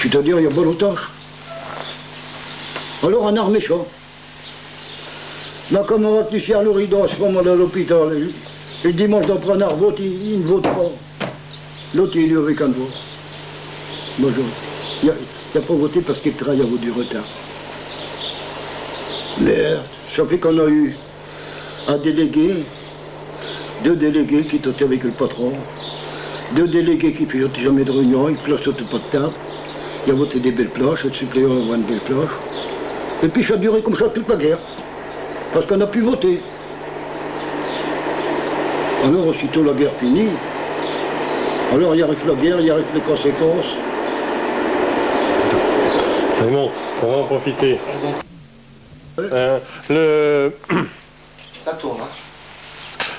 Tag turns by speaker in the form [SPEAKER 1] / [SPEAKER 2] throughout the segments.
[SPEAKER 1] C'est-à-dire, il y a pas longtemps. Alors, un art méchant. Ma camarade qui sert le rideau à ce moment-là à l'hôpital, le dimanche d'après un art vote, il ne vote pas. L'autre, il est élu avec un vote. Bonjour. Il n'a pas voté parce qu'il travaille à vous du retard. Mais ça fait qu'on a eu un délégué, 2 délégués qui étaient avec le patron, 2 délégués qui ne faisaient jamais de réunion, ils ne plaçaient pas de table. Il a voté des belles plages, le suppléant a une belle plage. Et puis ça a duré comme ça toute la guerre, parce qu'on a pu voter. Alors aussitôt la guerre finie, alors il arrive la guerre, il arrive les conséquences.
[SPEAKER 2] Mais bon, on va en profiter.
[SPEAKER 3] Ça tourne, hein.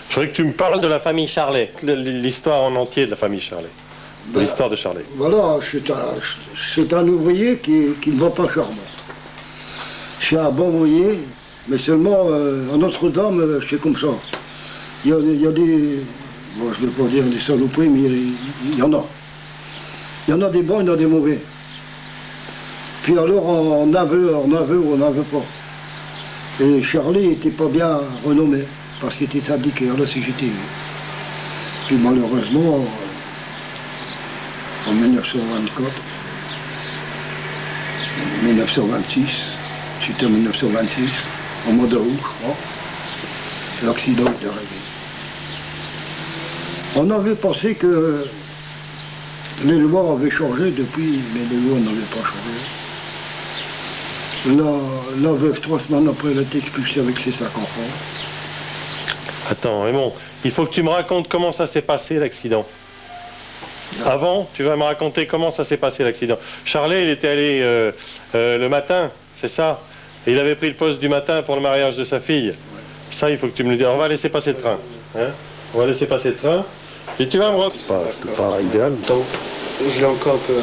[SPEAKER 2] Je voudrais que tu me parles de la famille Charlet, l'histoire en entier de la famille Charlet, de l'histoire de Charlet.
[SPEAKER 1] Voilà, c'est un ouvrier qui ne va pas charbon. C'est un bon ouvrier, mais seulement à Notre-Dame, c'est comme ça. Il y a des... Bon, je ne vais pas dire des saloperies, mais il y en a. Il y en a des bons, il y en a des mauvais. Puis alors, on en veut ou on n'en veut pas. Et Charlie n'était pas bien renommé, parce qu'il était syndiqué à la CGT. Puis malheureusement, en 1924, 1926, c'était en 1926, au mois d'août, je crois, l'accident est arrivé. On avait pensé que les lois avaient changé depuis, mais les lois n'avaient pas changé. La veuve, 3 semaines après, elle a été expulsée avec ses 5 enfants.
[SPEAKER 2] Attends, Raymond, il faut que tu me racontes comment ça s'est passé l'accident. Avant, tu vas me raconter comment ça s'est passé l'accident. Charlet, il était allé le matin, c'est ça? Et il avait pris le poste du matin pour le mariage de sa fille. Ça, il faut que tu me le dises. On va laisser passer le train. Hein, on va laisser passer le train. Et tu vas me raconter. C'est pas idéal.
[SPEAKER 3] Donc, je l'ai encore un peu.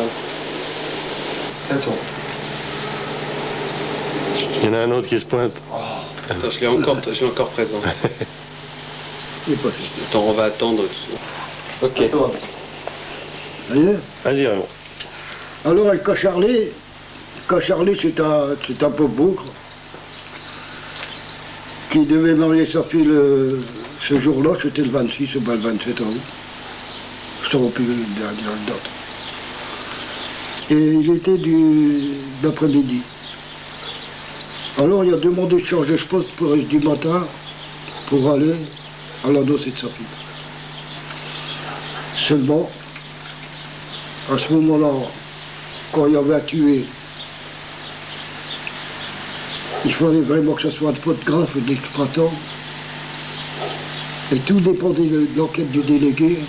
[SPEAKER 3] Ça tourne.
[SPEAKER 2] Il y en a un autre qui se pointe.
[SPEAKER 3] Oh, attends, je l'ai encore présent.
[SPEAKER 1] Il est passé.
[SPEAKER 3] Attends, on va attendre. Ok.
[SPEAKER 2] Vas-y, Raymond.
[SPEAKER 1] Alors, avec Charlie, c'est un pauvre bougre qui devait marier sa fille ce jour-là, c'était le 26 ou le 27 août. Je t'aurais pu dire la date. Et il était d'après-midi. Alors il a demandé de changer de poste pour du matin pour aller à la noce de sa fille. Seulement, à ce moment-là, quand il y avait à tuer, il fallait vraiment que ce soit une faute grave d'exploitant. Et tout dépendait de l'enquête du délégué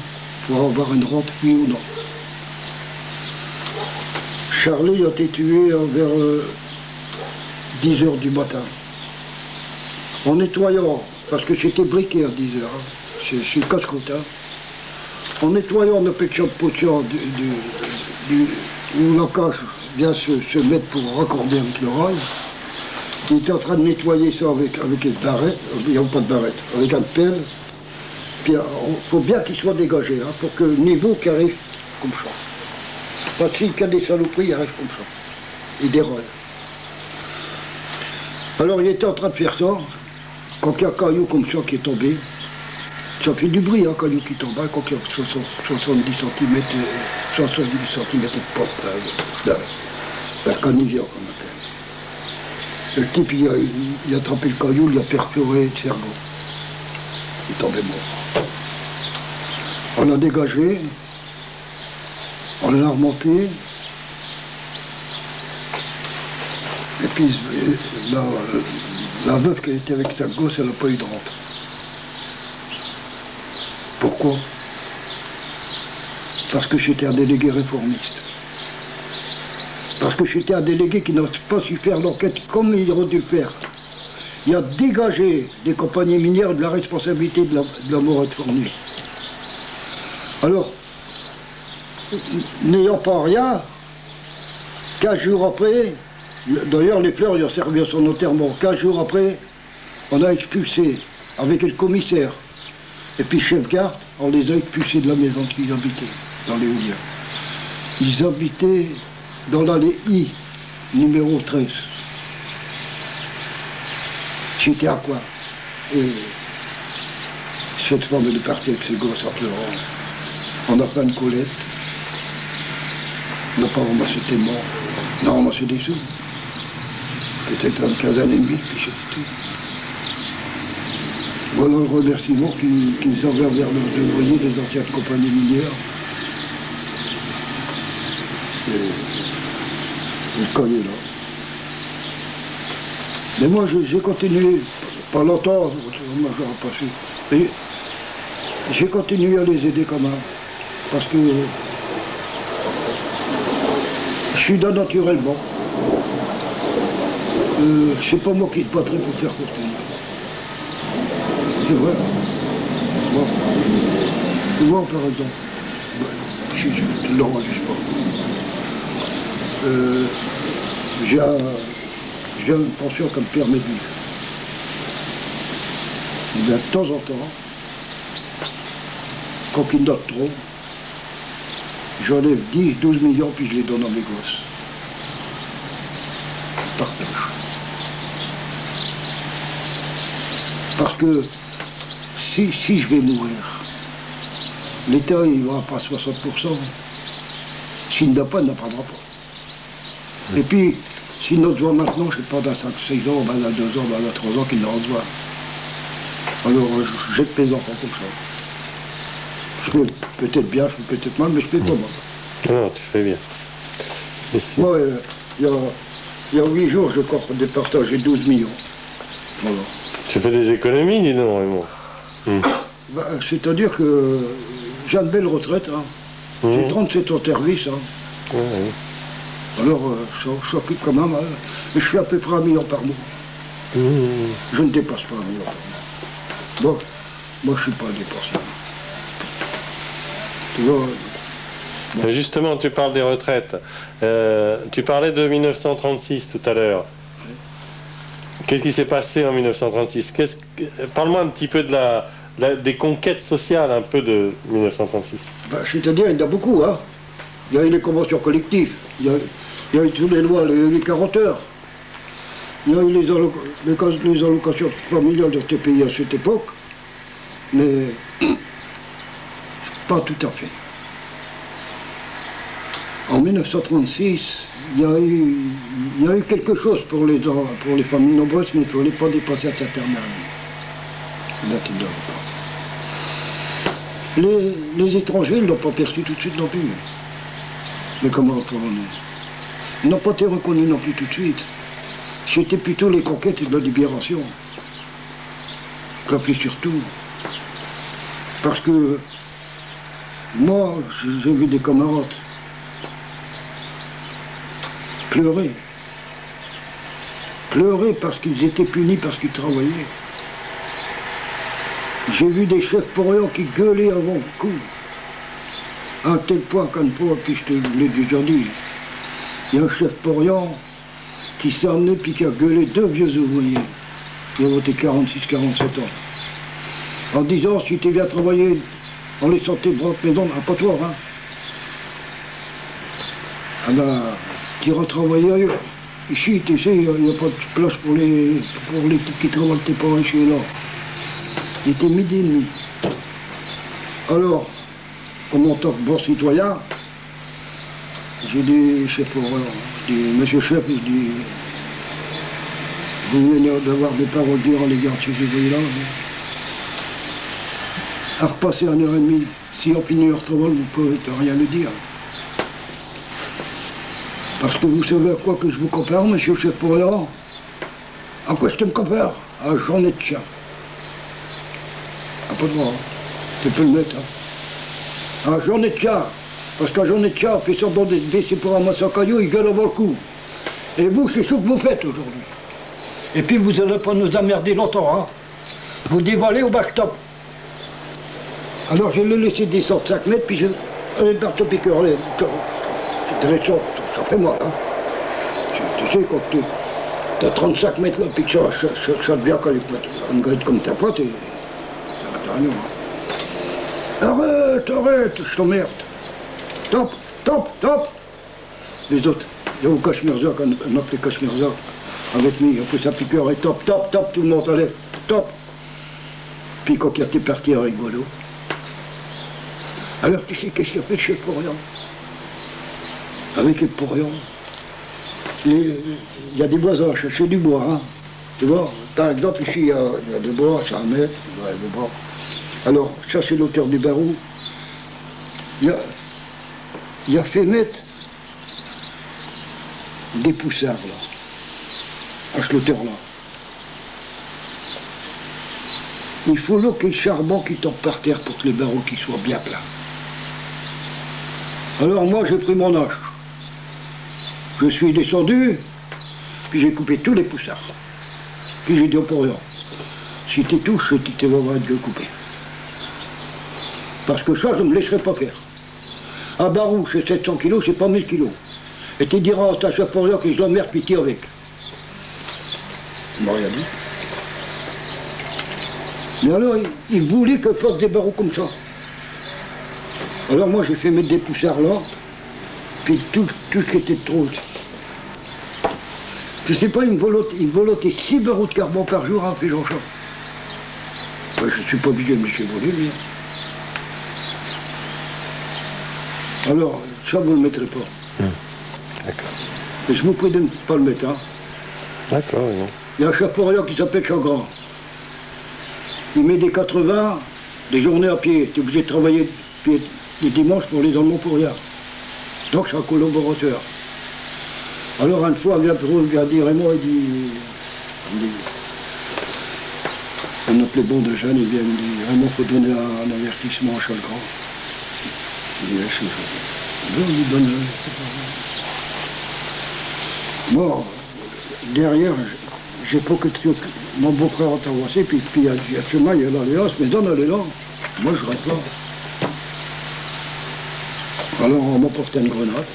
[SPEAKER 1] pour avoir une rente, oui ou non. Charlie a été tué vers 10 h du matin. En nettoyant, parce que j'étais briqué à 10 h, hein, c'est casse-croûte, hein. En nettoyant la pétition de potion où la cage vient se mettre pour raccorder avec le rail, il était en train de nettoyer ça avec une barrette, il n'y a pas de barrette, avec un pelle. Puis il faut bien qu'il soit dégagé, hein, pour que le niveau qui arrive comme ça. Parce qu'il y a des saloperies, il arrive comme ça. Il déroule. Alors il était en train de faire ça, quand il y a un caillou comme ça qui est tombé, ça fait du bruit, un caillou qui tombe, hein, quand il y a 70 cm, 70 cm de pop, la canivia qu'on appelle. Le type, il a attrapé le caillou, il a perforé le cerveau. Il est tombé mort. On l'a dégagé, on l'a remonté, et puis la veuve qui était avec sa gosse, elle n'a pas eu de rente. Pourquoi? Parce que j'étais un délégué réformiste. Parce que j'étais un délégué qui n'a pas su faire l'enquête comme il aurait dû le faire. Il a dégagé des compagnies minières de la responsabilité de la mort de Fournier. Alors, n'ayant pas rien, 15 jours après, d'ailleurs les fleurs, il a servi à son enterrement, 15 jours après, on a expulsé avec le commissaire et puis chef garde, on les a expulsés de la maison qu'ils habitaient, dans les Houlières. Ils habitaient dans l'allée I, numéro 13. J'étais à quoi? Et cette femme est partie avec ses gosses en pleurant. On a fait une collecte. On n'a pas ramassé des morts. On a ramassé des sous. Peut-être une quinzaine et demie, puis c'est tout. Voilà le remerciement qu'ils envoient vers leurs deux voyers des anciennes compagnies minières. Et le cogne est là. Mais moi, j'ai continué, pas longtemps, moi j'aurais pas su. Mais j'ai continué à les aider quand même. Parce que je suis d'un naturellement. C'est pas moi qui te battrai pour faire continuer. C'est vrai. Moi, moi par exemple, je ne l'enregistre pas. J'ai une pension comme père mes vivre. Et bien, de temps en temps, quand il note trop, j'enlève 10-12 millions puis je les donne à mes gosses. Partage. Parce que si je vais mourir, l'État il va pas 60%. S'il n'a pas, il n'apprendra pas. Et puis, si notre voit maintenant, je ne sais pas, dans 5-6 ans, dans 2 ans, dans 3 ans, qu'il ne reçoit. Alors, je jette mes enfants comme ça. Je fais peut-être bien, je fais peut-être mal, mais je fais pas mal.
[SPEAKER 2] Non, tu fais bien. C'est sûr.
[SPEAKER 1] Moi, il y a 8 jours, je crois, départagé 12 millions. Voilà.
[SPEAKER 2] Tu fais des économies, dis donc, Raymond.
[SPEAKER 1] Bah, c'est-à-dire que j'ai une belle retraite. Hein. J'ai 37 ans de service. Hein.
[SPEAKER 2] Ouais, ouais.
[SPEAKER 1] Alors, ça s'occupe quand même. Hein. Et je suis à peu près 1 million par mois. Je ne dépasse pas 1 million par mois. Donc, moi, je ne suis pas dépassé. Tu vois.
[SPEAKER 2] Bon. Justement, tu parles des retraites. Tu parlais de 1936 tout à l'heure. Qu'est-ce qui s'est passé en 1936? Parle-moi un petit peu des conquêtes sociales un peu de 1936.
[SPEAKER 1] Bah, c'est-à-dire, il y en a beaucoup. Hein. Il y a eu les conventions collectives, il y a eu toutes les lois, il y a eu les 40 heures. Il y a eu les allocations familiales de ces pays à cette époque, mais pas tout à fait. En 1936, il y a eu quelque chose pour les familles nombreuses, mais il ne fallait pas dépasser à certaines années. Là, tu ne dois pas. Les étrangers ne l'ont pas perçu tout de suite non plus. Mais comment on Ils n'ont pas été reconnus non plus tout de suite. C'était plutôt les conquêtes de la libération. Qu'appelé surtout. Parce que moi, j'ai vu des camarades pleurer. Pleurer parce qu'ils étaient punis, parce qu'ils travaillaient. J'ai vu des chefs porions qui gueulaient avant le coup. À un tel point qu'une fois, puis je te l'ai déjà dit, il y a un chef porion qui s'est amené puis qui a gueulé 2 vieux ouvriers. Ils ont été 46-47 ans. En disant, si tu viens travailler en laissant tes bras de maison, pas toi, hein. Ah ben, tu iras travailler ailleurs. Ici, tu sais, il n'y a pas de place pour les types qui travaillent tes parents ici et là. Il était 12h30. Alors, comme en tant que bon citoyen, j'ai dit, chef, je dis, monsieur chef, je dis, vous venez d'avoir des paroles dures à l'égard de ces ouvriers-là. À repasser 1h30, si on finit leur travail, vous ne pouvez rien le dire. Parce que vous savez à quoi que je vous compare, monsieur chef Pourriand? À quoi je te me compare? À la journée de chat. Ah, pas de droit, hein. Tu peux le mettre, hein. À la journée de chat. Parce qu'à la journée de chat, on fait semblant de se baisser pour ramasser un caillou, il gueule avant le coup. Et vous, c'est ce que vous faites aujourd'hui. Et puis vous n'allez pas nous emmerder longtemps, hein. Vous dévalez au backstop. Alors je l'ai laissé descendre 5 mètres, puis je... Allez, Berthe Piqueur, allez, ça fait mal, hein. Tu sais, quand tu as 35 mètres là, puis que ça devient quand une grille comme ta pote, et... Arrête, arrête, je t'emmerde. Top, top, top. Les autres, Et au Cachemire-Zak, on appelait Cachemire-Zak, avec lui, on fait sa piqûre et top, top, top, tout le monde allait, top. Puis quand il était parti à rigolo, alors tu sais qu'est-ce qu'il a fait chez Porion? Avec les Porion, il y a des bois à chercher du bois, hein. Tu vois, par exemple, ici, il y a des bois, c'est 1 mètre, il y a des bois. Alors, ça, c'est l'auteur du barou. Il a fait mettre des poussards, là, à ce hauteur-là. Il faut là qu'il y ait le charbon qui tombe par terre pour que les barreaux qui soient bien plats. Alors moi, j'ai pris mon hache. Je suis descendu, puis j'ai coupé tous les poussards. Puis j'ai dit au Porion, si tu touches, tu vas voir de couper. Parce que ça, je ne me laisserai pas faire. Un barou, c'est 700 kilos, c'est pas 1000 kilos. Et tu diras à ta chef Porion que je l'emmerde, puis tire avec. Il m'a rien dit. Mais alors, il voulait que je fasse des barreaux comme ça. Alors moi, j'ai fait mettre des poussards là, puis tout ce qui était trop. Je sais pas, il me volotait 6 barreaux de carbone par jour, hein, fait Jean-Charles. Ben, je ne suis pas obligé de me laisser voler, lui. Alors, ça, vous ne le mettrez pas.
[SPEAKER 2] D'accord.
[SPEAKER 1] Mais je vous prie de ne pas le mettre, hein.
[SPEAKER 2] D'accord, non.
[SPEAKER 1] Il y a un chef Porion qui s'appelle Chagrin. Il met des 80, des journées à pied. Tu es obligé de travailler les dimanches pour les Allemands pour rien. Donc c'est un collaborateur. Alors une fois, il vient dire, et moi, il dit, on appelait bon de jeunes, il vient me dire, Raymond, il faut donner un avertissement à Charles Grand. Il dit, je lui donne. Moi, derrière, j'ai pas que mon beau-frère a traversé, puis il y a le chemin, il y a l'alliance, mais donne allez là. Moi, je reste là. Alors, on m'a porté une grenade,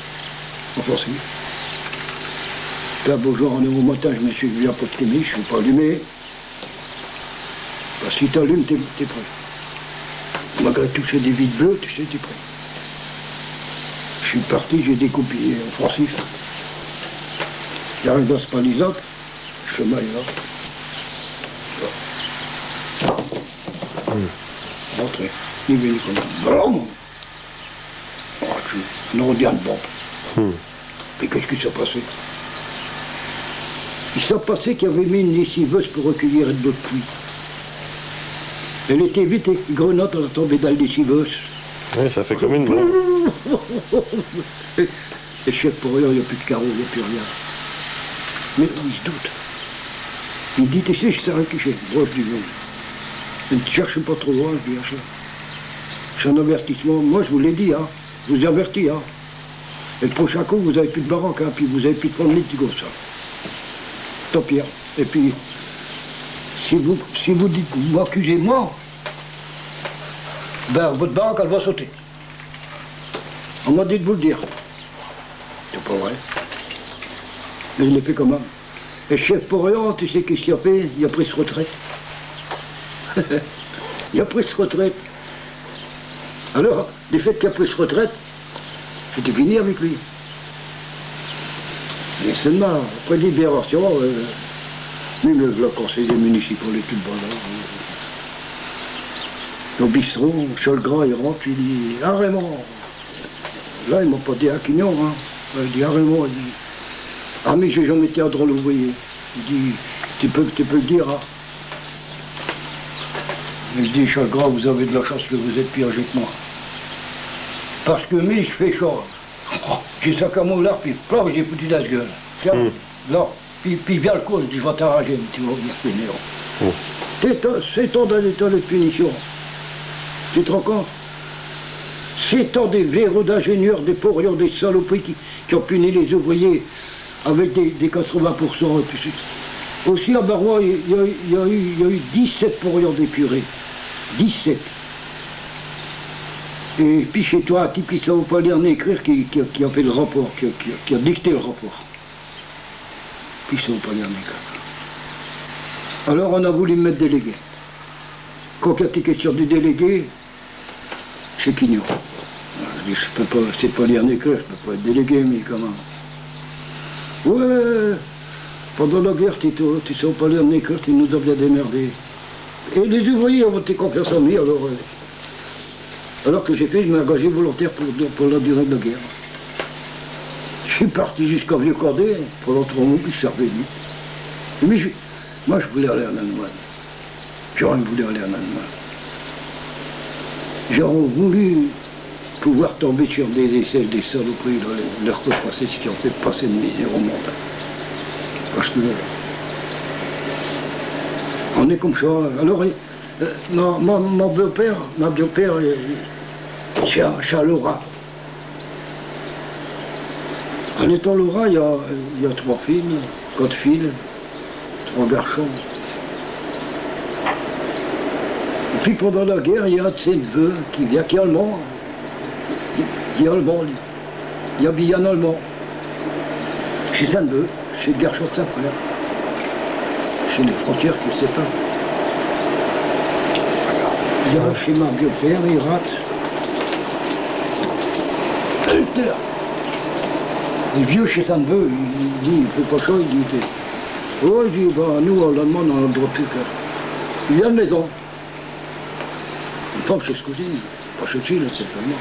[SPEAKER 1] offensive. Puis un beau jour, on est au matin, je me suis levé à pot de chimie, je ne suis pas allumé. Parce que si tu allumes, t'es prêt. Malgré toucher des vides bleues, tu sais, t'es prêt. Je suis parti, j'ai découpé offensif. J'arrive dans ce palisade, le chemin est là. Rentré. Il est venu comme ça. Blam! On revient de bombe. Et qu'est-ce qui s'est passé? Il s'est passé qu'il avait mis une lessiveuse pour recueillir de l'eau de pluie. Elle était vite et grenade, elle a tombé dans la lessiveuse.
[SPEAKER 2] Oui, ça fait comme une bombe.
[SPEAKER 1] Et chef Porion, il n'y a plus de carreaux, il n'y a plus rien. Mais il se doute. Il me dit, tu sais, je sais rien qui j'ai. Broche du monde. Ne te cherche pas trop loin, je dis à ça. C'est un avertissement. Moi, je vous l'ai dit, hein. Je vous ai averti, hein. Et le prochain coup, vous n'avez plus de baraque, hein, puis vous n'avez plus de famille, du gosse, ça. Tant pis, hein. Et puis, si vous dites, vous m'accusez moi, ben, votre baraque, elle va sauter. On m'a dit de vous le dire. C'est pas vrai. Mais il l'a fait quand même. Et chef Porion, tu sais qu'est-ce qu'il a fait? Il a pris sa retraite. Il a pris sa retraite. Alors, du fait qu'il a pris sa retraite, c'était fini avec lui. Et seulement, après libération, même le conseiller municipal et tout le bordel. Au bistrot, Charles Grand, il rentre, il dit, ah Raymond. Là, il m'a pas dit à Quignon, hein. Il dit, ah Raymond, il dit, ah mais j'ai jamais été à drôle ouvrier. Il dit, tu peux le dire, hein. Je dis, Charles Grand, vous avez de la chance que vous êtes plus âgé que moi. Parce que mais je fais chaud. J'ai ça comme au lard, puis plaf, j'ai foutu dans la gueule. Tiens, là, puis vient le coup, je dis, je vais t'arranger, mais tu vas venir punir. C'est tant d'un état de punition. Tu te rends compte? C'est tant des verrous d'ingénieurs, des porions, des saloperies qui ont puni les ouvriers avec des 80%. Aussi à Barrois, il y a eu 17 porions d'épurés. 17. Et puis chez toi, un type qui ne savait pas lire ni écrire, qui a fait le rapport, qui a dicté le rapport. Puis il ne savait pas lire ni écrire. Alors on a voulu me mettre délégué. Quand il y a été question du délégué, c'est Quignon. Je dis, je peux pas, c'est pas lire ni écrire, je ne peux pas être délégué, mais comment? Ouais, pendant la guerre, Tito, tu sais, on parlait en école, ils nous ont bien démerdés. Et les ouvriers ont voté confiance en moi, alors que j'ai fait, je m'ai engagé volontaire pour la durée de la guerre. Je suis parti jusqu'à Vieux-Cordé, pendant 3 mois, puis je suis revenu. Mais moi, je voulais aller en Allemagne. J'aurais voulu aller en Allemagne. J'aurais voulu pouvoir tomber sur des aisselles, des saloperies, leur repasser ce qui ont fait passer de misère au monde. Parce que on est comme ça. Alors, mon beau-père, c'est à Laura. En étant Laura, il y a 3 filles, 4 filles, 3 garçons. Et puis pendant la guerre, il y a un de ses neveux qui vient, qui est allemand. Il est allemand, lui. Il habille en allemand. Chez un neveu, chez le garçon de sa frère. C'est les frontières qui se séparent. Il arrive chez ma vieux-père, il rate. Hitler. Le vieux chez son neveu, il dit, il ne fait pas ça, il dit, oh, il dit, bah, nous, en Allemagne, on a le droit de tout faire. Il vient de maison. Une femme, c'est ce que dit, pas ceci, là, c'est vraiment.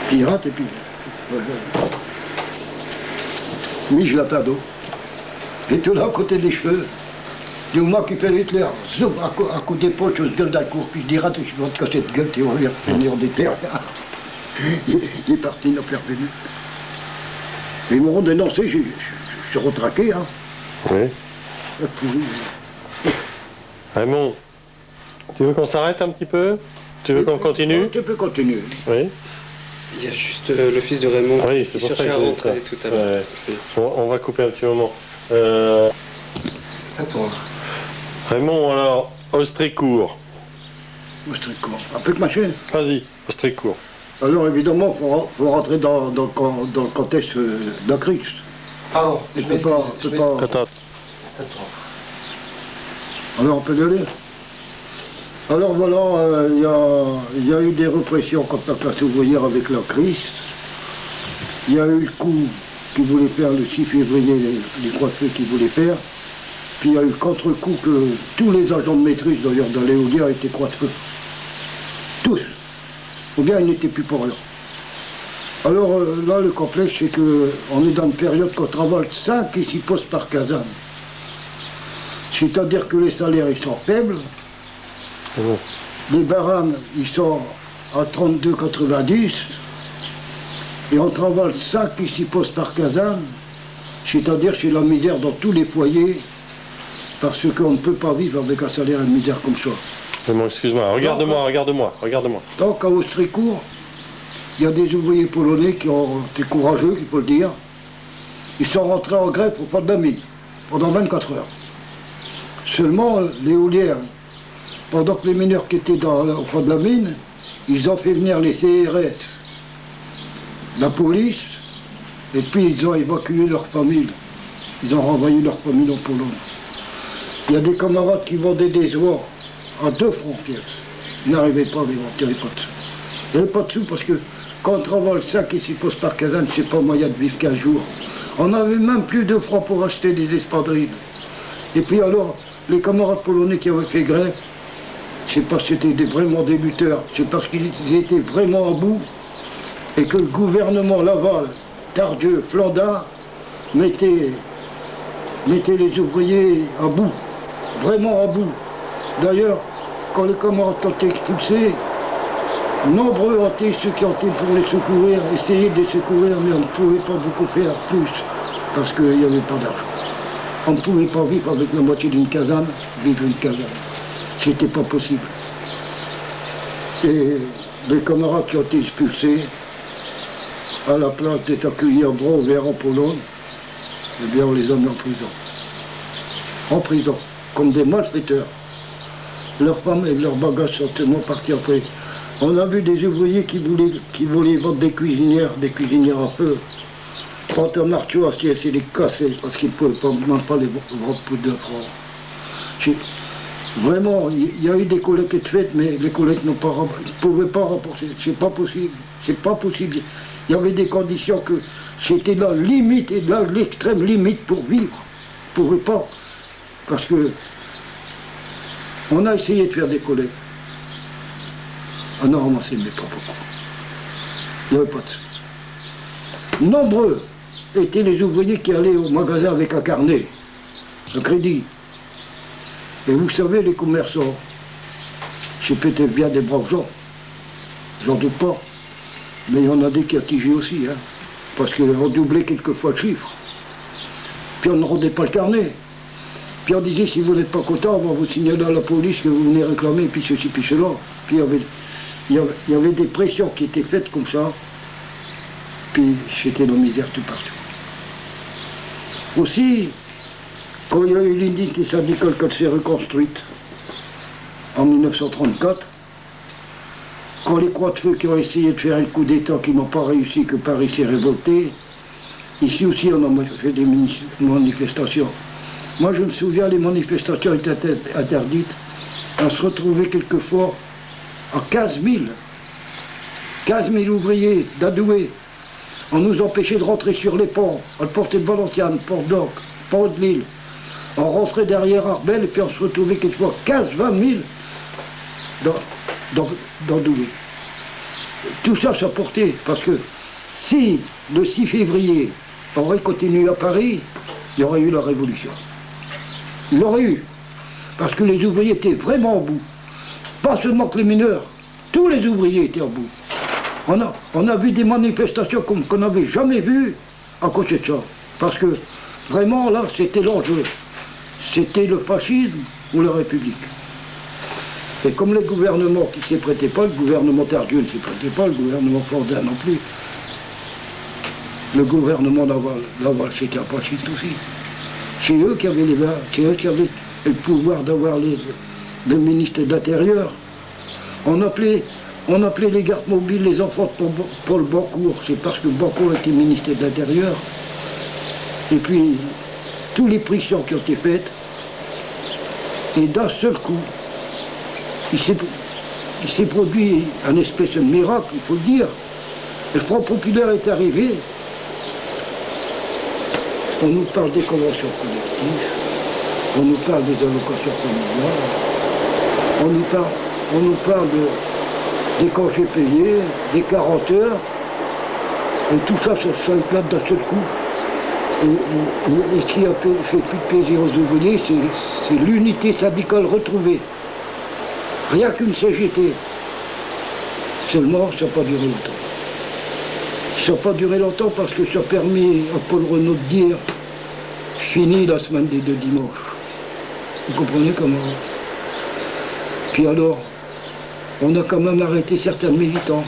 [SPEAKER 1] Puis il rate, et puis... Oui, je l'attends d'eau. J'ai tout là à côté des cheveux. Du moment qu'il fait Hitler, zoom, à côté d'épaule, je se gueule dans le cours, puis je dis, rate, je vais te casser de gueule, tu vas venir des terres. Il est parti, il n'a plus revenu. Mais ils m'auront dénoncé, je suis retraqué, hein.
[SPEAKER 2] Oui. Raymond, tu veux qu'on s'arrête un petit peu? Tu veux qu'on continue?
[SPEAKER 1] Tu peux continuer.
[SPEAKER 2] Oui.
[SPEAKER 3] Il y a juste le fils de Raymond
[SPEAKER 2] Oui,
[SPEAKER 3] qui
[SPEAKER 2] c'est pour ça
[SPEAKER 3] cherchait
[SPEAKER 2] que
[SPEAKER 3] à
[SPEAKER 2] je dis
[SPEAKER 3] rentrer
[SPEAKER 2] ça.
[SPEAKER 3] tout à l'heure.
[SPEAKER 2] Ouais. On va couper un petit moment.
[SPEAKER 3] C'est à toi.
[SPEAKER 2] Raymond, alors, Austrécourt.
[SPEAKER 1] Austricourt. Un peu de machin.
[SPEAKER 2] Vas-y, Austrécourt.
[SPEAKER 1] Alors évidemment, il faut rentrer dans le contexte de la crise.
[SPEAKER 3] Pardon,
[SPEAKER 1] Je peux pas...
[SPEAKER 2] Attends.
[SPEAKER 3] C'est à toi.
[SPEAKER 1] Alors on peut y aller. Alors voilà, il y a eu des répressions contre la classe ouvrière avec la crise. Il y a eu le coup qu'ils voulaient faire le 6 février, les croix de feu qu'ils voulaient faire. Puis il y a eu le contre-coup que tous les agents de maîtrise, d'ailleurs, dans l'éolien, étaient croix de feu. Tous. Ou bien ils n'étaient plus pour rien. Alors là, le complexe, c'est qu'on est dans une période qu'on travaille 5 et 6 postes par caserne. C'est-à-dire que les salaires, ils sont faibles.
[SPEAKER 2] Bon.
[SPEAKER 1] Les barames, ils sont à 32,90. Et on travaille 5 et 6 postes par caserne. C'est-à-dire c'est la misère dans tous les foyers. Parce qu'on ne peut pas vivre avec un salaire et une misère comme ça.
[SPEAKER 2] Raymond, excuse-moi. Regarde-moi.
[SPEAKER 1] Donc à Austrécourt, il y a des ouvriers polonais qui ont été courageux, il faut le dire. Ils sont rentrés en grève pour faire de la mine, pendant 24 heures. Seulement, l'éolienne, pendant que les mineurs qui étaient au fond de la mine, ils ont fait venir les CRS, la police, et puis ils ont évacué leur famille. Ils ont renvoyé leur famille en Pologne. Il y a des camarades qui vendaient des oies à 2 francs pièce. Ils n'arrivaient pas à les vendre, il n'y avait pas de sous. Il n'y avait pas de sous parce que quand on travaille 5 et 6 postes par caserne, c'est pas moyen de vivre 15 jours. On n'avait même plus de francs pour acheter des espadrilles. Et puis alors, les camarades polonais qui avaient fait grève, c'est parce que c'était vraiment des lutteurs, c'est parce qu'ils étaient vraiment à bout et que le gouvernement Laval, Tardieu, Flandin mettait les ouvriers à bout, vraiment à bout. D'ailleurs, quand les camarades ont été expulsés, nombreux ont été ceux qui ont été pour les secourir, essayer de les secourir, mais on ne pouvait pas beaucoup faire plus, parce qu'il n'y avait pas d'argent. On ne pouvait pas vivre avec la moitié d'une caserne, vivre une caserne. C'était pas possible. Et les camarades qui ont été expulsés, à la place d'être accueillis en bras ouverts en Pologne, eh bien on les a mis en prison. En prison, comme des malfaiteurs. Leurs femmes et leurs bagages sont tellement partis après. On a vu des ouvriers qui voulaient vendre des cuisinières à feu. Quand un marteau à ciel, c'est les casser parce qu'ils ne pouvaient même pas les vendre pour 2 francs. Vraiment, il y a eu des collectes faites, mais les collectes ne pouvaient pas remporter. C'est pas possible. C'est pas possible. Il y avait des conditions que C'était la limite, et là, l'extrême limite pour vivre. On ne pouvait pas. Parce que on a essayé de faire des collègues. On a ramassé, mais pas beaucoup. Il n'y avait pas de sous. Nombreux étaient les ouvriers qui allaient au magasin avec un carnet, un crédit. Et vous savez, les commerçants, c'est peut-être bien des braves gens, j'en doute pas, mais il y en a des qui attigeaient aussi, hein, parce qu'on doublait quelquefois le chiffre. Puis on ne rendait pas le carnet. Puis on disait, si vous n'êtes pas content, on va vous signaler à la police que vous venez réclamer, puis ceci, puis cela. Puis il y avait des pressions qui étaient faites comme ça, puis c'était la misère tout partout. Aussi, quand il y a eu l'unité syndicale qui s'est reconstruite, en 1934, quand les Croix de Feu qui ont essayé de faire un coup d'État qui n'ont pas réussi, que Paris s'est révolté, ici aussi on a fait des manifestations. Moi je me souviens, les manifestations étaient interdites, on se retrouvait quelquefois à 15 000 ouvriers d'Adoué. On nous empêchait de rentrer sur les ponts, à la portée de Valenciennes, Port d'Oc, Port de Lille. On rentrait derrière Arbel et puis on se retrouvait quelquefois 15-20 000 dans Douai. Tout ça, ça portait, parce que si le 6 février aurait continué à Paris, il y aurait eu la révolution. Il l'aurait eu, parce que les ouvriers étaient vraiment au bout. Pas seulement que les mineurs, tous les ouvriers étaient au bout. On a vu des manifestations qu'on n'avait jamais vues à côté de ça. Parce que vraiment, là, c'était l'enjeu. C'était le fascisme ou la République. Et comme les gouvernements qui ne s'y prêtaient pas, le gouvernement Tardieu ne s'y prêtait pas, le gouvernement Flandin non plus, le gouvernement Laval, c'était un fasciste aussi. C'est eux qui avaient le pouvoir d'avoir le ministre de l'Intérieur. On appelait les gardes mobiles les enfants de Paul Boncourt, c'est parce que Boncourt était ministre de l'Intérieur. Et puis, tous les pressions qui ont été faites, et d'un seul coup, il s'est produit un espèce de miracle, il faut le dire. Le Front populaire est arrivé, on nous parle des conventions collectives, on nous parle des allocations familiales, on nous parle des congés payés, des 40 heures, et tout ça, ça éclate d'un seul coup. Et ce qui a fait plus de plaisir aux ouvriers, c'est l'unité syndicale retrouvée. Rien qu'une CGT. Seulement, ça n'a pas duré longtemps. Ça n'a pas duré longtemps parce que ça a permis à Paul Renaud de dire « Fini la semaine des 2 dimanches ». Vous comprenez comment? Puis alors, on a quand même arrêté certains militants.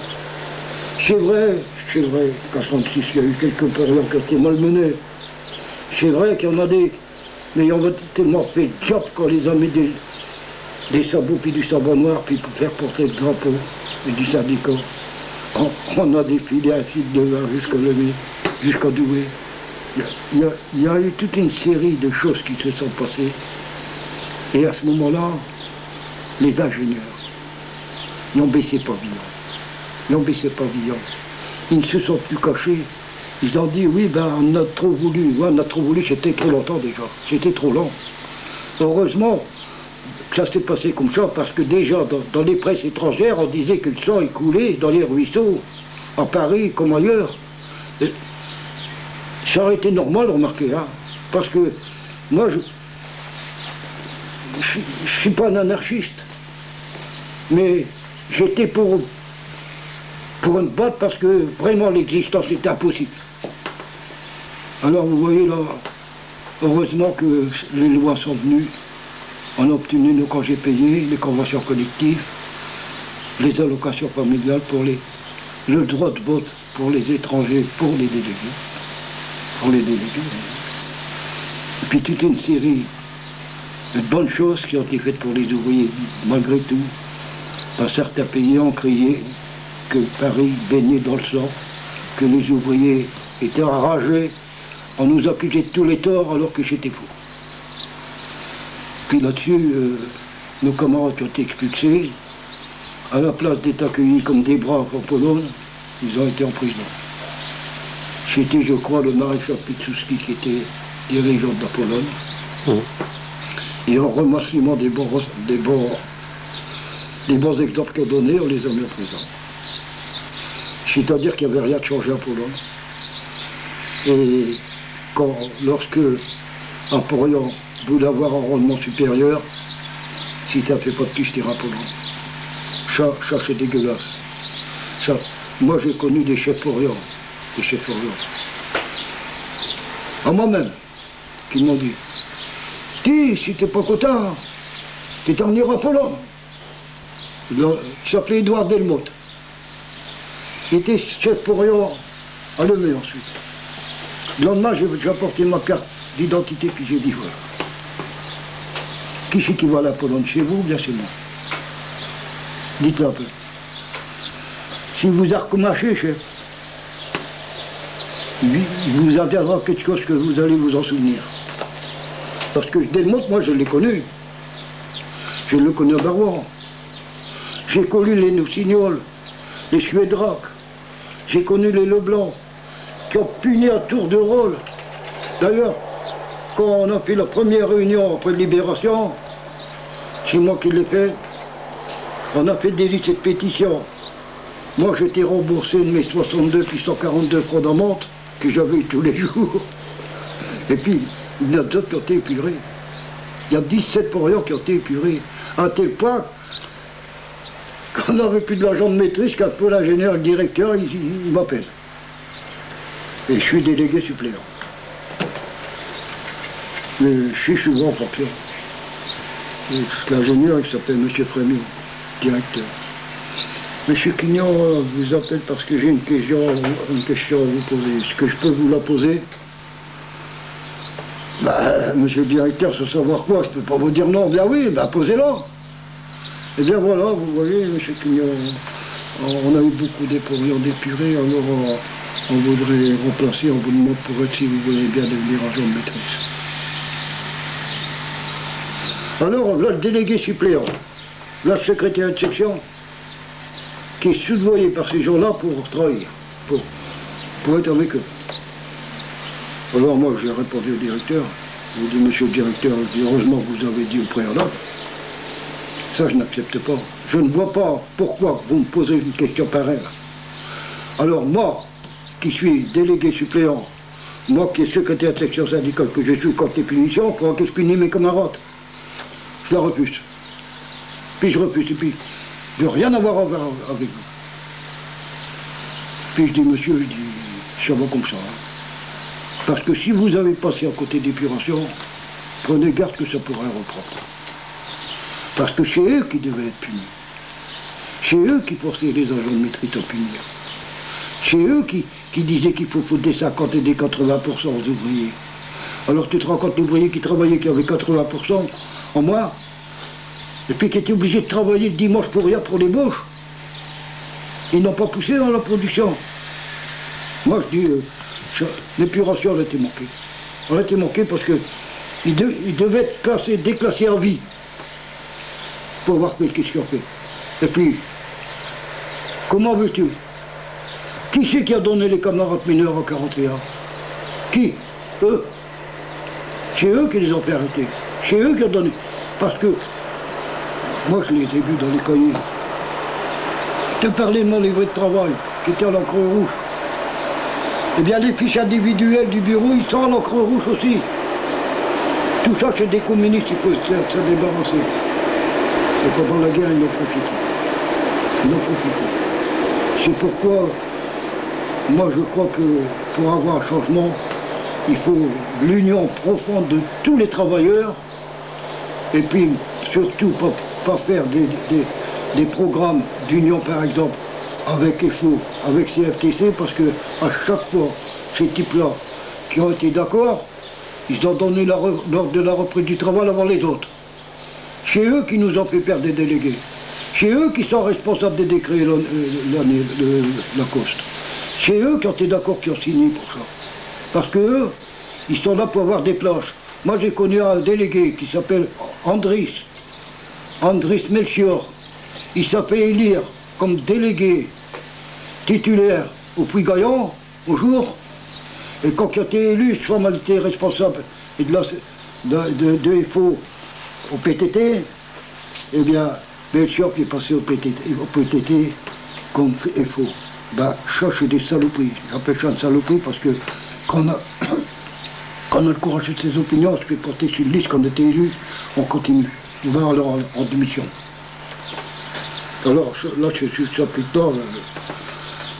[SPEAKER 1] C'est vrai qu'en 1936, il y a eu quelques périodes qui ont été malmenées. C'est vrai qu'il y en a des... Mais on a tellement fait le job qu'on les a mis des sabots puis du sabot noir puis pour faire porter le drapeau et du syndicat. On a défilé ainsi de devant jusqu'à Douai. Il y a eu toute une série de choses qui se sont passées. Et à ce moment-là, les ingénieurs, ils ont baissé pavillon. Ils ne se sont plus cachés. Ils ont dit, oui, ben, on a trop voulu. Ouais, on a trop voulu, c'était trop longtemps déjà. C'était trop long. Heureusement que ça s'est passé comme ça, parce que déjà, dans les presses étrangères, on disait que le sang est coulé dans les ruisseaux, à Paris comme ailleurs. Et ça aurait été normal, remarquez, hein, parce que moi, je ne suis pas un anarchiste, mais j'étais pour me battre parce que vraiment l'existence était impossible. Alors vous voyez là, heureusement que les lois sont venues, on a obtenu nos congés payés, les conventions collectives, les allocations familiales pour le droit de vote pour les étrangers, pour les délégués. Et puis toute une série de bonnes choses qui ont été faites pour les ouvriers, malgré tout. Dans certains pays ont crié que Paris baignait dans le sang, que les ouvriers étaient enragés, on nous accusait de tous les torts alors que c'était faux. Puis là-dessus, nos camarades qui ont été expulsés, à la place d'être accueillis comme des braves en Pologne, ils ont été en prison. C'était, je crois, le maréchal Piłsudski qui était dirigeant de la Pologne. Et en remerciement des bons exemples qu'il a donnés, on les a mis en prison. C'est-à-dire qu'il n'y avait rien de changé en Pologne. Et lorsque Napoléon voulait avoir un rendement supérieur, si ça ne fait pas de plus, c'était en Pologne. Ça c'est dégueulasse. Ça, moi j'ai connu des chefs Orient, à moi-même, qui m'ont dit, dis, si t'es pas content, t'es en venir en Pologne. Il s'appelait Édouard Delmotte. Il était chef Orient à Lemay ensuite. Le lendemain, j'ai apporté ma carte d'identité, puis j'ai dit, voilà. Qui c'est qui va à la Pologne, chez vous ou bien chez moi? Dites-le un peu. Si vous a recommaché, chef, il vous adviendra quelque chose que vous allez vous en souvenir. Parce que Delmotte, moi, je l'ai connu. Je le connais à Barouan. J'ai connu les Noussignols, les Suédrac. J'ai connu les Leblanc, qui ont puni à tour de rôle. D'ailleurs, quand on a fait la première réunion après Libération, c'est moi qui l'ai fait, on a fait des listes de pétitions. Moi, j'étais remboursé de mes 62 puis 142 francs d'amende que j'avais tous les jours. Et puis, il y en a d'autres qui ont été épurés. Il y a 17 Porions qui ont été épurés. À un tel point qu'on n'avait plus de l'argent de maîtrise, qu'un peu l'ingénieur, le directeur, il m'appelle. Et je suis délégué suppléant. Mais je suis souvent en fonction. L'ingénieur, il s'appelle M. Frémy, directeur. Monsieur Quignon vous appelle parce que j'ai une question à vous poser. Est-ce que je peux vous la poser? Monsieur le directeur, sans savoir quoi, je ne peux pas vous dire non. Bien oui, posez-la. Eh bien voilà, vous voyez, monsieur Quignon, on a eu beaucoup d'épurions d'épurés, alors on voudrait remplacer, on vous demande pour être, si vous voulez bien, devenir agent de maîtrise. Alors, là, le délégué suppléant, là, le secrétaire de section, qui est soudoyé par ces gens-là pour travailler, pour être avec eux. Alors moi, j'ai répondu au directeur, je lui ai dit, monsieur le directeur, heureusement que vous avez dit au préalable, ça je n'accepte pas. Je ne vois pas pourquoi vous me posez une question pareille. Alors moi, qui suis délégué suppléant, moi qui suis secrétaire de section syndicale, que je suis contre les punitions, il faudra que je punisse mes camarades. Je la refuse. Puis je refuse, et puis je ne veux rien avoir avec vous. Puis je dis, monsieur, je dis, ça va comme ça. Parce que si vous avez passé à côté d'épuration, prenez garde que ça pourrait reprendre. Parce que c'est eux qui devaient être punis. C'est eux qui forçaient les agents de maîtrise à punir. C'est eux qui disaient qu'il faut des 50 et des 80% aux ouvriers. Alors tu te rends compte, l'ouvrier qui travaillait, qui avait 80% en moins, et puis qui était obligé de travailler le dimanche pour rien pour les bouches, ils n'ont pas poussé dans la production. Moi je dis, l'épuration, elle a été manquée. Elle a été manquée parce qu'ils devaient être déclassés à vie pour voir qu'est-ce qu'ils ont fait. Et puis, comment veux-tu? Qui c'est qui a donné les camarades mineurs en 41? Qui? Eux. C'est eux qui les ont fait arrêter. C'est eux qui ont donné. Parce que, moi je les ai vus dans les cahiers. Je te parlais de mon livret de travail, qui était à l'encre rouge. Eh bien, les fiches individuelles du bureau, ils sont à l'encre rouge aussi. Tout ça, c'est des communistes, il faut se débarrasser. Et pendant la guerre, ils en profité. Ils en profité. C'est pourquoi, moi, je crois que pour avoir un changement, il faut l'union profonde de tous les travailleurs, et puis surtout pas faire des programmes d'union, par exemple, avec FO, avec CFTC, parce que à chaque fois, ces types-là qui ont été d'accord, ils ont donné l'ordre de la reprise du travail avant les autres. C'est eux qui nous ont fait perdre des délégués. C'est eux qui sont responsables des décrets Lacoste. C'est eux qui ont été d'accord, qui ont signé pour ça. Parce qu'eux, ils sont là pour avoir des places. Moi, j'ai connu un délégué qui s'appelle Andris Melchior. Il s'est fait élire comme délégué titulaire au Puy-Gaillon, au jour, Et quand il a été élu, soit il était responsable et de FO au PTT, eh bien, Belchior est passé au PTT comme FO. Ben, ça, c'est des saloperies. J'appelle ça une saloperie parce que quand on a le courage de ses opinions, on se fait porter sur une liste, quand on était élu, on continue. On va alors en démission. Alors là, je suis ça plus tard.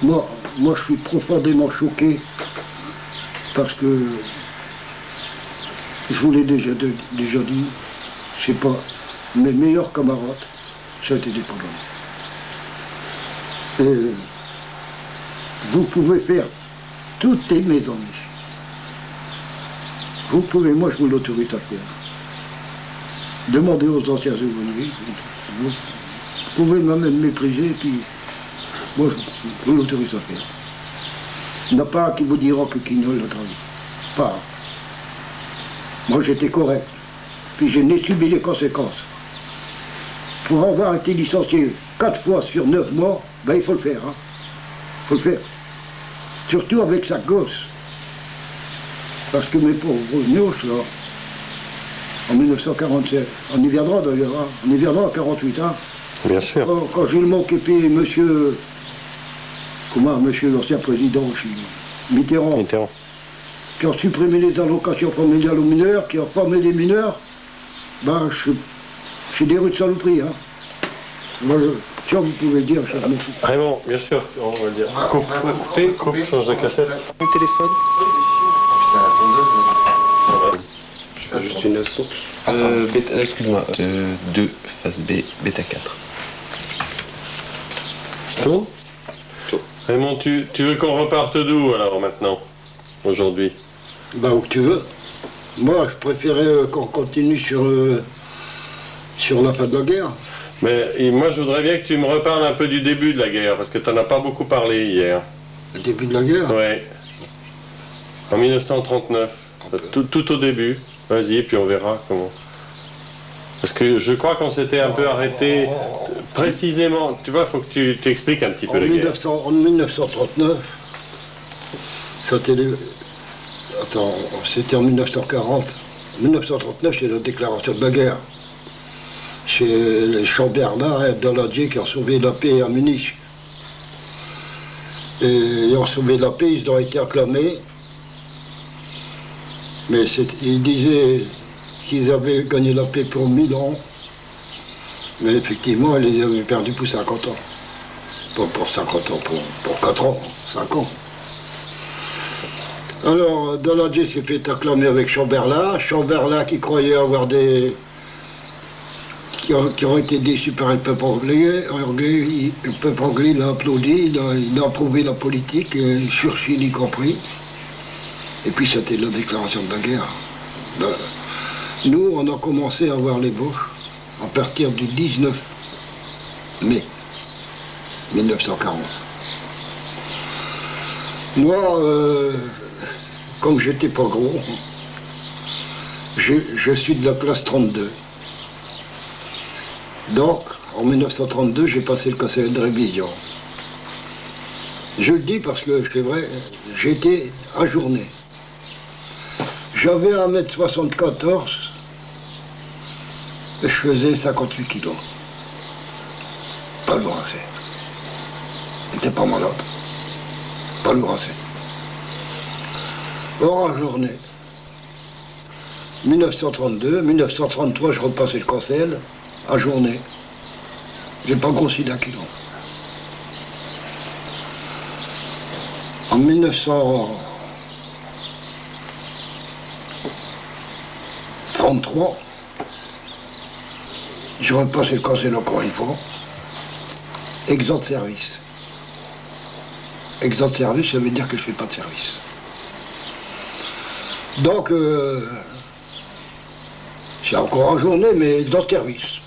[SPEAKER 1] Moi, je suis profondément choqué parce que je vous l'ai déjà dit, c'est pas mes meilleurs camarades, ça a été des problèmes. Et vous pouvez faire toutes mes amis. Vous pouvez, moi je vous l'autorise à faire. Demandez aux anciens ouvriers. Vous pouvez même mépriser, puis moi je vous l'autorise à faire. Il n'y en a pas un qui vous dira que Quignol a travaillé. Pas. Moi j'étais correct. Puis je n'ai subi les conséquences. Pour avoir été licencié 4 fois sur 9 mois, ben il faut le faire. Hein. Il faut le faire. Surtout avec sa gosse. Parce que mes pauvres gnôches, là, en 1947, on y viendra d'ailleurs, hein, on y viendra en 48 ans.
[SPEAKER 2] Bien sûr.
[SPEAKER 1] Quand j'ai le mot qu'épée, monsieur l'ancien président chez Mitterrand, qui a supprimé les allocations familiales aux mineurs, qui a formé les mineurs, ben c'est des rues de saloperie. Hein. Moi, ça vous pouvez le dire, ça me fout.
[SPEAKER 2] Raymond, bien sûr, on va le dire. Coupe, change de cassette.
[SPEAKER 3] Mon téléphone.
[SPEAKER 4] C'est
[SPEAKER 3] juste une leçon.
[SPEAKER 4] Excuse-moi, 2 face B, bêta 4.
[SPEAKER 2] Tout. Raymond, tu veux qu'on reparte d'où alors maintenant, aujourd'hui?
[SPEAKER 1] Ben où tu veux. Moi, je préférais qu'on continue sur la fin de la guerre.
[SPEAKER 2] Mais moi, je voudrais bien que tu me reparles un peu du début de la guerre, parce que tu n'en as pas beaucoup parlé hier.
[SPEAKER 1] Le début de la guerre?
[SPEAKER 2] Oui. En 1939. Tout au début. Vas-y, et puis on verra comment. Parce que je crois qu'on s'était un peu arrêté précisément. Tu vois, il faut que tu expliques un petit peu la guerre.
[SPEAKER 1] En 1939, c'était en 1940. En 1939, c'est la déclaration de la guerre. C'est les Chamberlain et Daladier qui ont sauvé la paix à Munich. Et ils ont sauvé la paix, ils ont été acclamés. Mais ils disaient qu'ils avaient gagné la paix pour 1000 ans. Mais effectivement, ils les avaient perdus pour 50 ans. Pas pour 50 ans, pour 4 ans, 5 ans. Alors, Daladier s'est fait acclamer avec Chamberlain. Chamberlain qui croyait avoir qui ont été déçus par le peuple anglais. Le peuple anglais l'a applaudi, il a approuvé la politique, Churchill y compris. Et puis c'était la déclaration de la guerre. Nous, on a commencé à voir les Boches à partir du 19 mai 1940. Moi, comme j'étais pas gros, je suis de la classe 32. Donc, en 1932, j'ai passé le conseil de révision. Je le dis parce que c'est vrai, j'étais ajourné. J'avais 1m74 et je faisais 58 kilos. Pas lourd assez. J'étais pas malade. Pas lourd assez. Or, ajourné. 1932, 1933, je repassais le conseil. À journée. J'ai pas grossi d'1 kilo. En 1933, j'ai repassé le conseil encore une fois. Exempt de service. Exempt de service, ça veut dire que je fais pas de service. Donc, c'est encore en journée, mais exempt de service.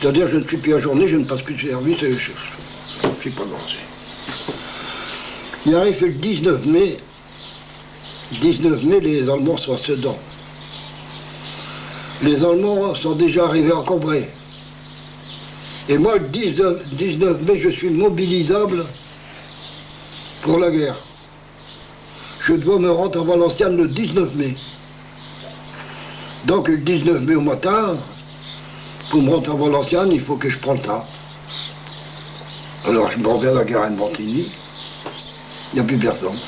[SPEAKER 1] C'est-à-dire, je ne suis plus à journée, je ne passe plus de service et je ne suis pas lancé. Il arrive le 19 mai. 19 mai, les Allemands sont à Sedan. Les Allemands sont déjà arrivés à Cambrai. Et moi, le 19 mai, je suis mobilisable pour la guerre. je dois me rendre à Valenciennes le 19 mai. Donc le 19 mai au matin, pour me rendre à Valenciennes, il faut que je prenne ça. Alors je me reviens à la gare de Montigny, il n'y a plus personne.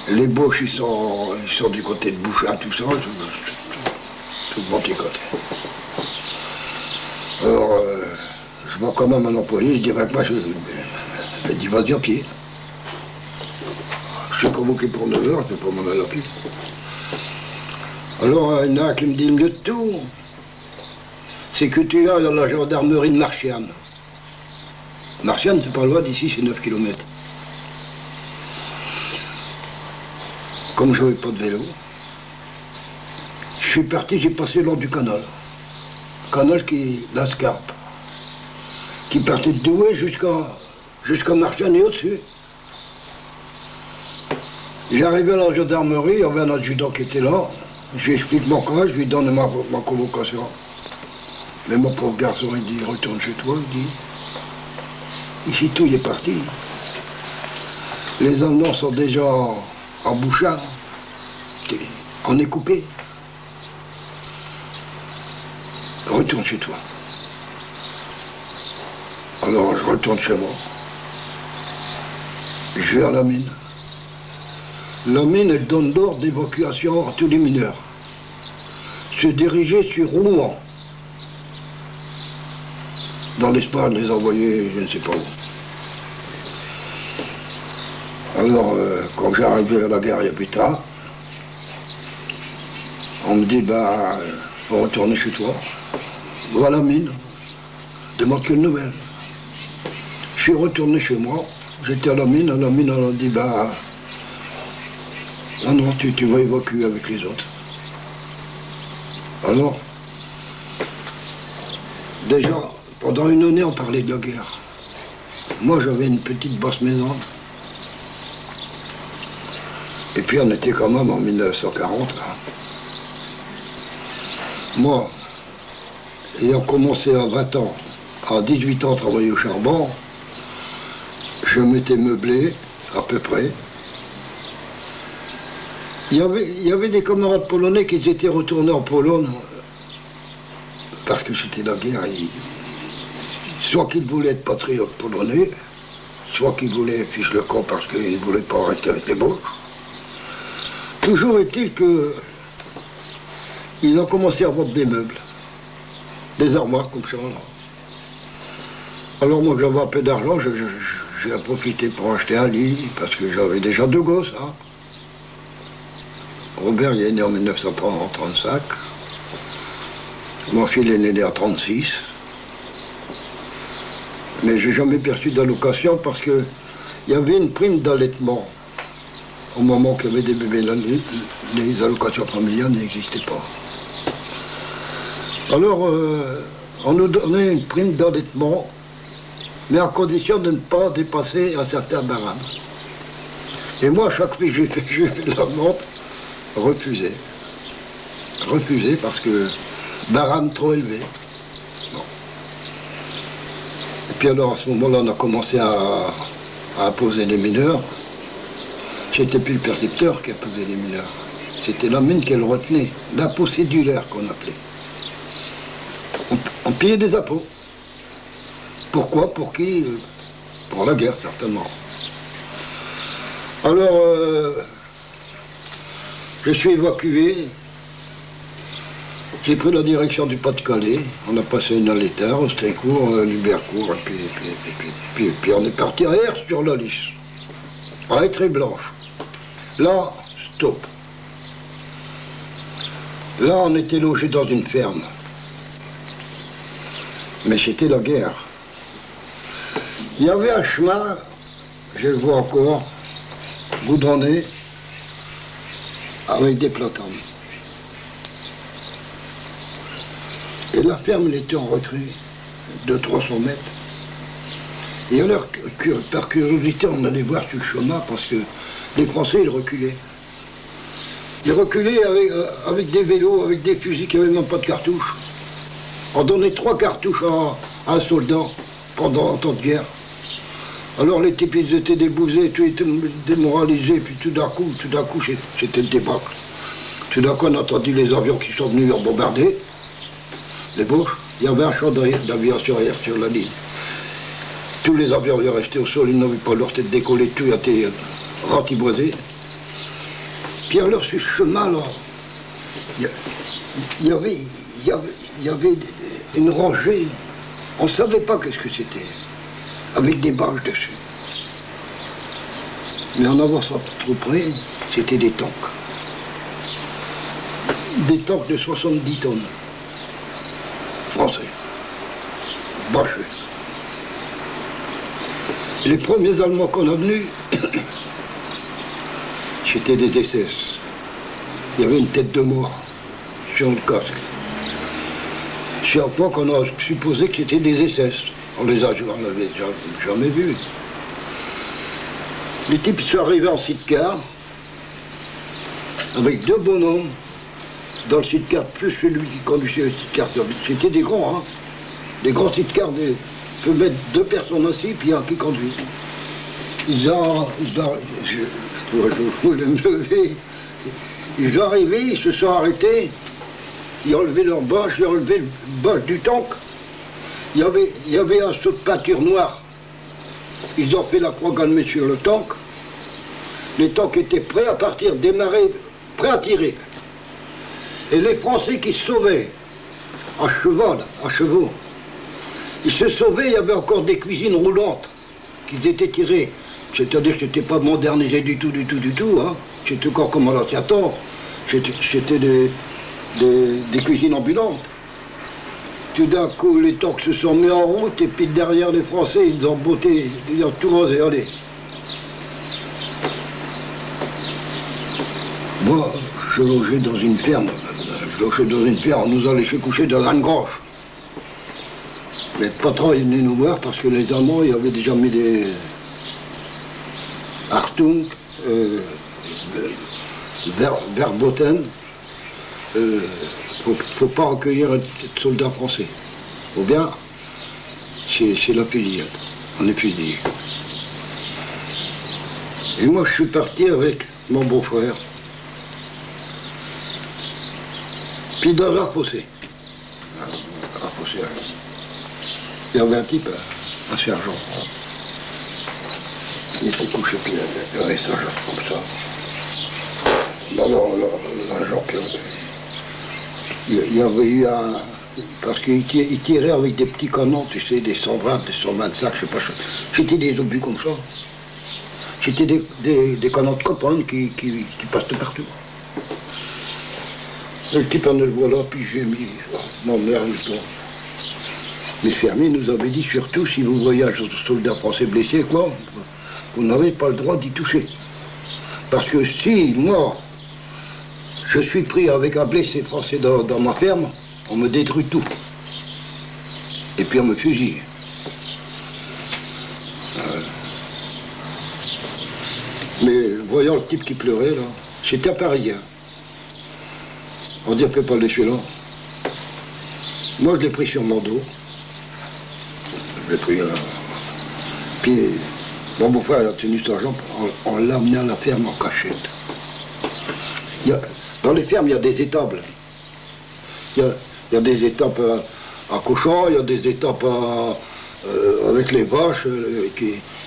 [SPEAKER 1] Les Boches, ils sont du côté de Bouchat, tout ça, tout de mon petit côté. Alors, je vois quand même un employé, je dis, ben, moi, je dis, vas-y à pied. Je suis convoqué pour 9 heures, je ne peux pas m'en aller à pied. Alors, il y en a qui me dit, le mieux de tout, c'est que tu vas dans la gendarmerie de Marchienne. Marchienne, c'est pas loin d'ici, c'est 9 km. Comme je n'avais pas de vélo, je suis parti, j'ai passé le long du canal. Canal qui, la Scarpe, qui partait de Douai jusqu'à Marchienne et au-dessus. J'arrivais à la gendarmerie, il y avait un adjudant qui était là. Je lui explique mon cas, je lui donne ma convocation. Mais mon pauvre garçon, il dit, retourne chez toi, il dit, ici tout il est parti. Les Allemands sont déjà en Bouchard, on est coupé. Retourne chez toi. Alors je retourne chez moi. Je vais à la mine. La mine, elle donne l'ordre d'évacuation à tous les mineurs. Se diriger sur Rouen. Dans l'espoir de les envoyer, je ne sais pas où. Alors, quand j'ai arrivé à la gare, il y a plus tard, on me dit, bah, faut retourner chez toi. Va à la mine. Demande quelle nouvelle. Je suis retourné chez moi. J'étais à la mine, on a dit, bah, non, tu vas évacuer avec les autres. Alors, déjà, pendant une année, on parlait de la guerre. Moi, j'avais une petite basse maison. Et puis, on était quand même en 1940. Hein. Moi, ayant commencé à 20 ans, à 18 ans, à travailler au charbon, je m'étais meublé, à peu près. Il y avait des camarades polonais qui étaient retournés en Pologne parce que c'était la guerre. Soit qu'ils voulaient être patriotes polonais, soit qu'ils voulaient fiche le camp parce qu'ils ne voulaient pas rester avec les Boches. Toujours est-il qu'ils ont commencé à vendre des meubles, des armoires comme ça. Alors moi j'avais un peu d'argent, j'ai profité pour acheter un lit parce que j'avais déjà 2 gosses. Hein. Robert il est né en 1935. Mon fils est né en 1936. Mais j'ai jamais perçu d'allocation parce qu'il y avait une prime d'allaitement. Au moment qu'il y avait des bébés, les allocations familiales n'existaient pas. Alors, on nous donnait une prime d'allaitement, mais à condition de ne pas dépasser un certain barème. Et moi, à chaque fois que j'ai fait de la demande, refusé. Refusé parce que barème trop élevé. Bon. Et puis alors, à ce moment-là, on a commencé à imposer les mineurs. C'était plus le percepteur qui imposait les mineurs. C'était la mine qu'elle retenait, l'impôt cédulaire qu'on appelait. On payait des impôts. Pourquoi? Pour qui? Pour la guerre, certainement. Alors, je suis évacué. J'ai pris la direction du Pas-de-Calais. On a passé une à l'étard, au Strécourt, Lubercourt, et puis on est parti à Herse sur la Lys, à Être Blanche. Là, stop. Là, on était logé dans une ferme. Mais c'était la guerre. Il y avait un chemin, je le vois encore, goudronné, avec des platanes. Et la ferme, elle était en retrait de 300 mètres. Et alors, par curiosité, on allait voir sur le chemin parce que les Français, ils reculaient. Ils reculaient avec des vélos, avec des fusils qui n'avaient même pas de cartouches. On donnait 3 cartouches à un soldat pendant un temps de guerre. Alors les types, ils étaient débousés, tout était démoralisés, puis tout d'un coup, c'était le débâcle. Tout d'un coup, on a entendu les avions qui sont venus leur bombarder, les Boches. Il y avait un champ d'aviation arrière sur la ligne. Tous les avions étaient restés au sol, ils n'avaient pas leur tête décollée, tout était ratiboisé. Puis alors, sur ce chemin-là, il y avait une rangée, on ne savait pas qu'est-ce que c'était, avec des bâches dessus. Mais en avançant trop près, c'était des tanks. Des tanks de 70 tonnes. Français. Bâchés. Les premiers Allemands qu'on a venus, c'était des SS. Il y avait une tête de mort sur le casque. C'est à quoi qu'on a supposé que c'était des SS. On l'avait jamais vus. Les types sont arrivés en sidecar avec deux bonhommes dans le sidecar, plus celui qui conduisait le sidecar. C'était des grands, hein. Des grands sidecars, je peux mettre deux personnes assis, puis un qui conduit. Je voulais me lever. Ils sont arrivés, ils se sont arrêtés, ils ont relevé leur bâche, ils ont relevé le bâche du tank. Il y avait un saut de peinture noire. Ils ont fait la croix gammée sur le tank. Les tanks étaient prêts à partir, démarrer, prêts à tirer. Et les Français qui se sauvaient, à cheval, à chevaux, ils se sauvaient, il y avait encore des cuisines roulantes qui étaient tirées. C'est-à-dire que c'était pas modernisé du tout, hein. C'était encore comme à l'ancien temps. C'était des cuisines ambulantes. Tout d'un coup, les tanks se sont mis en route, et puis derrière les Français, ils ont botté, ils ont tout rasé, allez. Moi, je logeais dans une ferme. On nous a laissé coucher dans une grange. Mais le patron est venu nous voir parce que les Allemands, ils avaient déjà mis des Hartung, Verboten. Faut pas accueillir un soldat français. Ou bien, c'est la fusillade. On est fusillé. Et moi, je suis parti avec mon beau-frère. Puis dans un fossé. Il y avait un type, un sergent. Il était couché, puis il y avait un sergent comme ça. L'agent, il y avait eu un... Parce qu'il tirait avec des petits canons, tu sais, des 120, des 125, je sais pas. C'était des obus comme ça. C'était des canons de copains qui passent de partout. Le type en le voilà, puis j'ai mis mon mère le temps. Les fermiers nous avaient dit surtout, si vous voyez un soldat français blessé, quoi, vous n'avez pas le droit d'y toucher. Parce que si, moi, je suis pris avec un blessé français dans ma ferme, on me détruit tout. Et puis on me fusille. Mais voyant le type qui pleurait, là, c'était un Parisien. On dit, on ne peut pas le laisser là. Moi, je l'ai pris sur mon dos. Je l'ai pris. Puis, mon beau-frère a tenu cet argent, on l'a amené à la ferme en cachette. Dans les fermes, il y a des étables. Il y a des étapes à cochons, il y a des étapes avec les vaches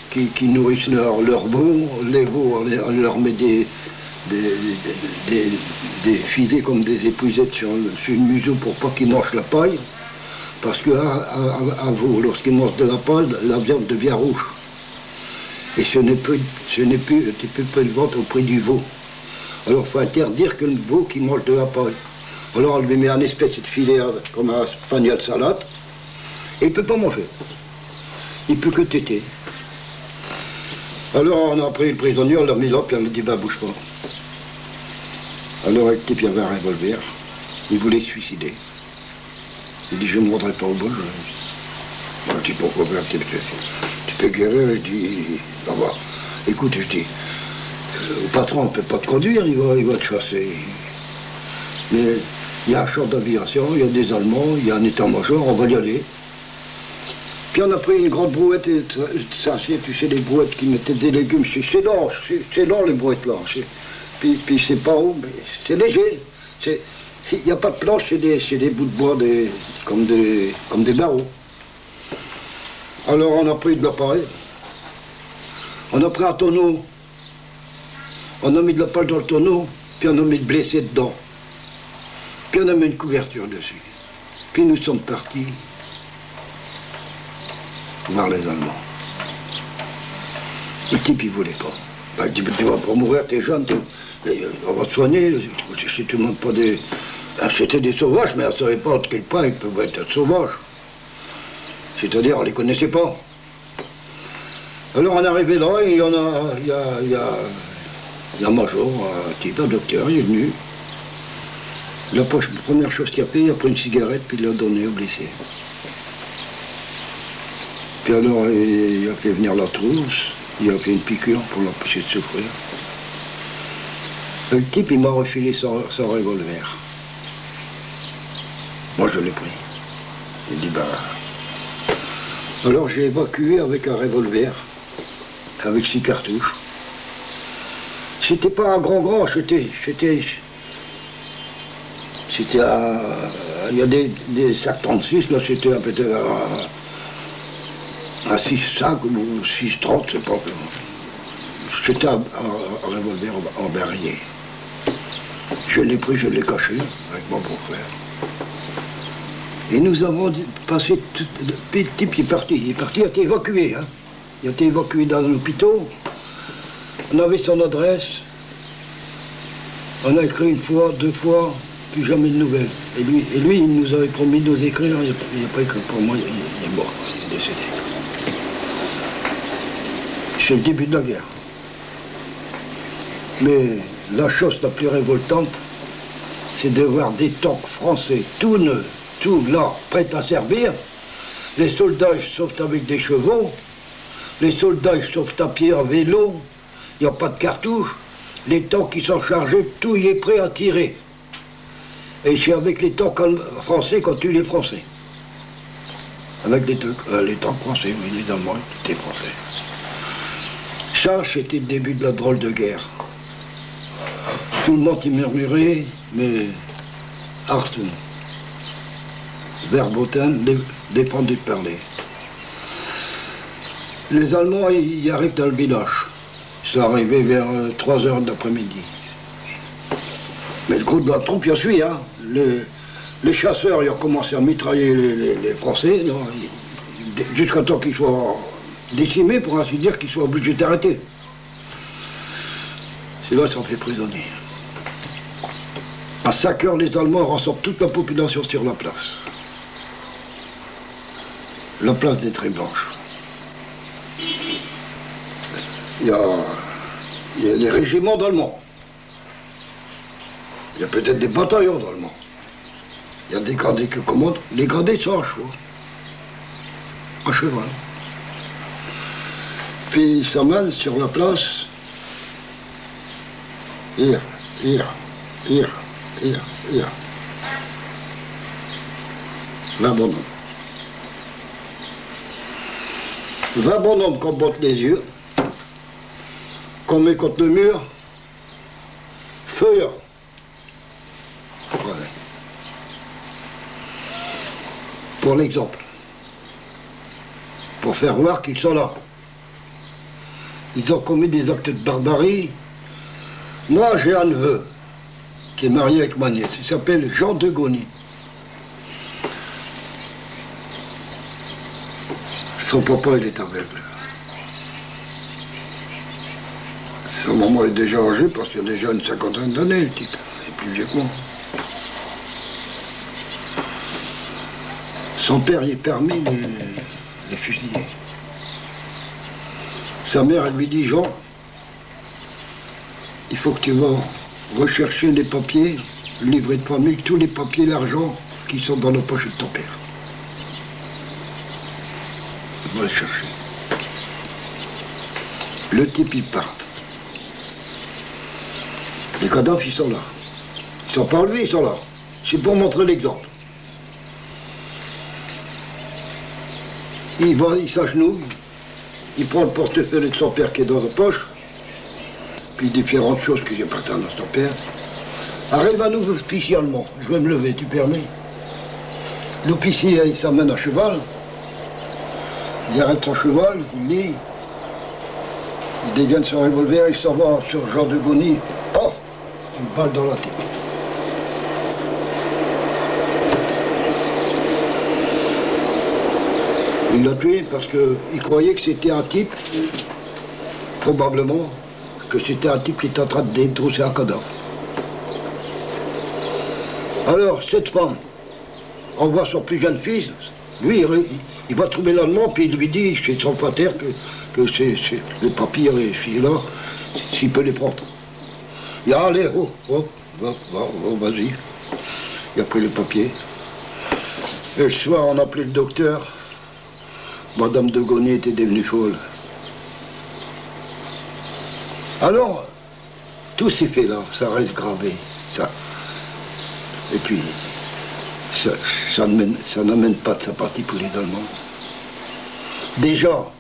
[SPEAKER 1] qui nourrissent leurs veaux. Les veaux, on leur met des filets comme des épuisettes sur le museau pour pas qu'ils mangent la paille. Parce qu'un veau, lorsqu'il mange de la paille, la viande devient rouge. Et tu peux pas le vendre au prix du veau. Alors il faut interdire que le veau qui mange de la paille. Alors on lui met un espèce de filet comme un spagnol salade, et il ne peut pas manger. Il ne peut que téter. Alors on a pris le prisonnier, on l'a mis là, puis on lui dit, bah bouge pas. Alors le type, il avait un revolver, il voulait se suicider. Il dit, je ne mordrai pas au bout. Je dis, pourquoi pas, tu peux guérir? Je dis, au revoir. Écoute, je dis, le patron ne peut pas te conduire, il va te chasser. Mais il y a un champ d'aviation, il y a des Allemands, il y a un état-major, on va y aller. Puis on a pris une grande brouette, et ça c'est, tu sais, les brouettes qui mettaient des légumes, c'est long, c'est long les brouettes là. Puis c'est pas haut, mais c'est léger. Il n'y a pas de planche, c'est des bouts de bois comme des barreaux. Alors on a pris de l'appareil, on a pris un tonneau, on a mis de la pâte dans le tonneau, puis on a mis de blessé dedans. Puis on a mis une couverture dessus. Puis nous sommes partis voir les Allemands. Le type, il voulait pas. Ben, il dit, tu vas pas mourir, t'es jeune, on va te soigner. Si tu ne montes pas des... Ben, c'était des sauvages, mais on ne savait pas de quel point ils pouvaient être sauvages. C'est-à-dire, on ne les connaissait pas. Alors on est arrivé là, et il y a un major, un type, un docteur, il est venu. La première chose qu'il a fait, il a pris une cigarette, puis il l'a donnée au blessé. Puis alors, il a fait venir la trousse, il a fait une piqûre pour l'empêcher de souffrir. Le type, il m'a refilé son revolver. Moi, je l'ai pris. Il dit, bah... Alors, j'ai évacué avec un revolver, avec 6 cartouches. C'était pas un grand, c'était à... Il y a des sacs 36, là, c'était peut-être à 6,5 ou 6,30, c'est pas... C'était un revolver en berrier. Je l'ai pris, je l'ai caché avec mon beau-frère. Et nous avons passé... Puis le type il est parti, il a été évacué. Hein. Il a été évacué dans un hôpital. On avait son adresse. On a écrit une fois, 2 fois, puis jamais de nouvelles. Et lui, il nous avait promis de nous écrire. Il n'a pas écrit pour moi, il est mort, il est décédé. C'est le début de la guerre. Mais la chose la plus révoltante, c'est de voir des tanks français tout neufs, tout là, prêts à servir. Les soldats ils sautent avec des chevaux, les soldats ils sautent à pied, à vélo, il n'y a pas de cartouches. Les tanks qui sont chargés, tout y est prêt à tirer. Et c'est avec les tanks français qu'on tue les Français. Avec les tanks français, oui, les Allemands étaient français. Ça, c'était le début de la drôle de guerre. Tout le monde y murmurait, mais Achtung, verboten, défendu de parler. Les Allemands, ils arrivent dans le village. Ça arrivait vers 3 h de l'après-midi. Mais le gros de la troupe, il suit, hein. Les chasseurs, ils ont commencé à mitrailler les Français, jusqu'à temps qu'ils soient décimés, pour ainsi dire, qu'ils soient obligés d'arrêter. C'est là qu'ils sont fait prisonniers. À 5 h, les Allemands rassemblent toute la population sur la place. La place des Traits Blanches. Il y a les régiments d'Allemands. Il y a peut-être des bataillons d'Allemands. Il y a des gradés qui commandent. Les gradés sont à cheval. À cheval. Puis ils s'amènent sur la place. Hier. 20 bonhommes. 20 bonhommes qu'on botte les yeux, qu'on met contre le mur, feu. Ouais. Pour l'exemple. Pour faire voir qu'ils sont là. Ils ont commis des actes de barbarie. Moi, j'ai un neveu qui est marié avec ma nièce. Il s'appelle Jean de Gony. Son papa, il est aveugle. Son maman est déjà âgée parce qu'il a déjà une 50aine d'années, le type. Il est plus vieux que moi. Son père, il est permis de les fusiller. Sa mère, elle lui dit, Jean, il faut que tu vas rechercher les papiers, le livret de famille, tous les papiers, l'argent qui sont dans la poche de ton père. Tu vas les chercher. Le type, il part. Les cadavres, ils sont là. Ils sont pas enlevés, ils sont là. C'est pour montrer l'exemple. il s'agenouille, il prend le portefeuille de son père qui est dans la poche, puis différentes choses que j'ai pas dans son père. Arrive un nouveau officier allemand, je vais me lever, tu permets? L'officier, il s'amène à cheval, il arrête son cheval, il lit, il dégaine son revolver, il s'en va sur Jean de Gony, oh, une balle dans la tête. Il l'a tué parce qu'il croyait que c'était un type, probablement, que c'était un type qui était en train de détrousser un cadavre. Alors, cette femme envoie son plus jeune fils, lui, il va trouver l'Allemand, puis il lui dit, c'est son pater, que c'est les papiers, et celui-là, s'il peut les prendre. Il a allez, vas-y. Il a pris les papiers. Et le soir, on a appelé le docteur. Madame de Gony était devenue folle. Alors, tous ces faits-là, ça reste gravé, ça. Et puis, ça n'amène pas de sympathie pour les Allemands. Déjà,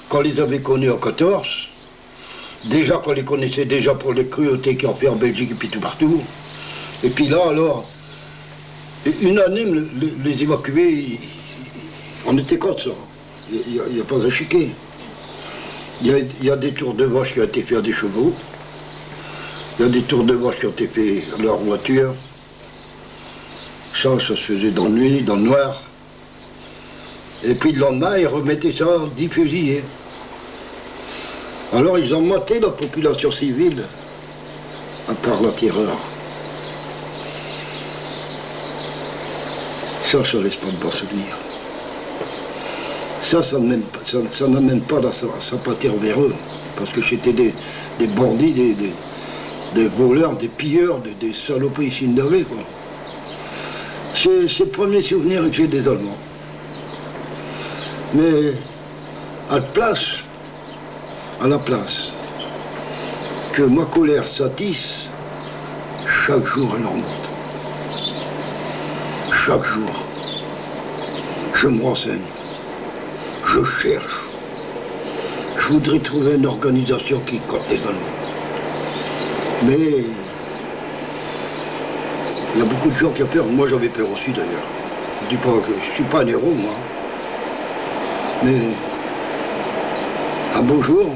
[SPEAKER 1] quand on les avait connus en 14, déjà qu'on les connaissait déjà pour les cruautés qu'ils ont fait en Belgique et puis tout partout. Et puis là, alors, unanime, les évacués, on était contre ça. Il n'y a pas à chiquer. Il y a des tours de vache qui ont été faits à des chevaux. Il y a des tours de vache qui ont été faits à leur voiture. Ça se faisait dans la nuit, dans le noir. Et puis le lendemain, ils remettaient ça 10 fusillés. Alors ils ont maté la population civile, à part la terreur. Ça laisse pas de bons souvenirs. Ça n'amène pas la sympathie envers eux, parce que c'était des bandits, des voleurs, des pilleurs, des saloperies ici de quoi. C'est le premier souvenir que j'ai des Allemands. Mais à la place que ma colère s'attisse, chaque jour elle remonte. Chaque jour, je me renseigne. Je cherche. Je voudrais trouver une organisation qui compte les Allemands. Mais il y a beaucoup de gens qui ont peur. Moi, j'avais peur aussi, d'ailleurs. Je dis pas que je suis pas un héros, moi. Mais un beau jour,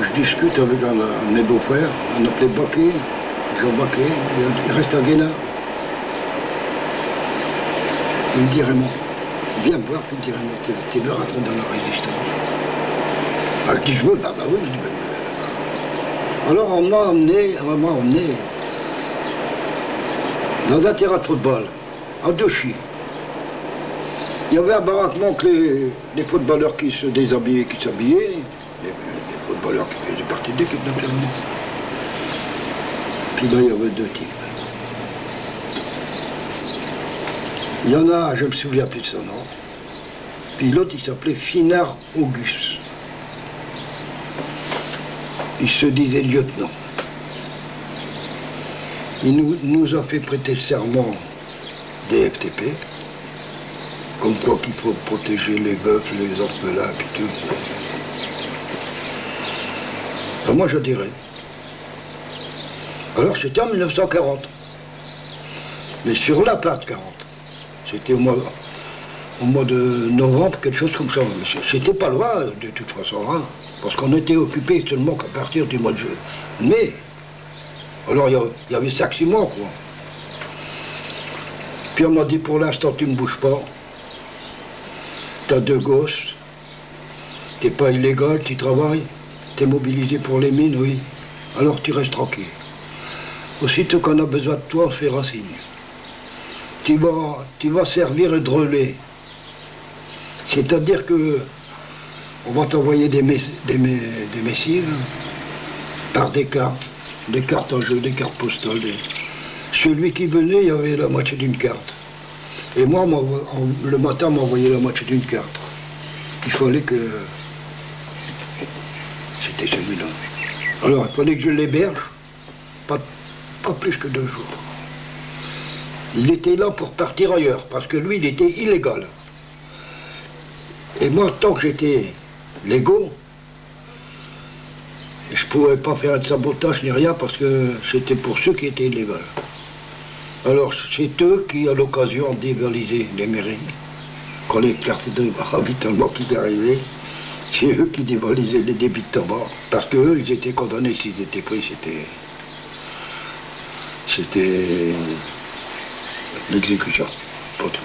[SPEAKER 1] je discute avec un de mes beaux-frères, on appelait Baquet, Jean Baquet, il reste à Guénin. Il me dit Raymond, viens me voir, il me dit Raymond, t'es bien rentré dans la résistance. Ah, je dis je veux, bah oui, je dis, alors on m'a emmené dans un terrain de football, à Dochy. Il y avait un baraquement que les footballeurs qui se déshabillaient, qui s'habillaient, les footballeurs qui faisaient partie de l'équipe nationale. Puis là, il y avait deux types. Il y en a un, je me souviens plus de son nom. Puis l'autre, il s'appelait Finard Auguste. Il se disait lieutenant. Il nous a fait prêter le serment des FTP, comme quoi qu'il faut protéger les veufs, les orphelins, puis tout. Ben moi, je dirais. Alors, c'était en 1940. Mais sur la plate 40. C'était au mois de novembre, quelque chose comme ça. C'était pas loin, de toute façon, hein, parce qu'on était occupés seulement qu'à partir du mois de mai. Alors, il y avait 5-6 mois, quoi. Puis on m'a dit, pour l'instant, tu ne bouges pas. T'as 2 gosses. T'es pas illégal, tu travailles. T'es mobilisé pour les mines, oui. Alors tu restes tranquille. Aussitôt qu'on a besoin de toi, on se fera signe. Tu vas servir de relais. C'est-à-dire que on va t'envoyer des missives par des cartes en jeu, des cartes postales. Celui qui venait, il y avait la moitié d'une carte. Et moi, le matin, on m'envoyait la moitié d'une carte. Il fallait que... C'était celui-là. Alors, il fallait que je l'héberge, pas plus que 2 jours. Il était là pour partir ailleurs, parce que lui, il était illégal. Et moi, tant que j'étais légaux, je ne pouvais pas faire de sabotage ni rien parce que c'était pour ceux qui étaient illégaux. Alors c'est eux qui, à l'occasion, ont dévalisé les mairies. Quand les cartes de ravitaillement qui arrivaient, c'est eux qui dévalisaient les débits de tabac. Parce qu'eux, ils étaient condamnés s'ils étaient pris, c'était l'exécution, pas tout.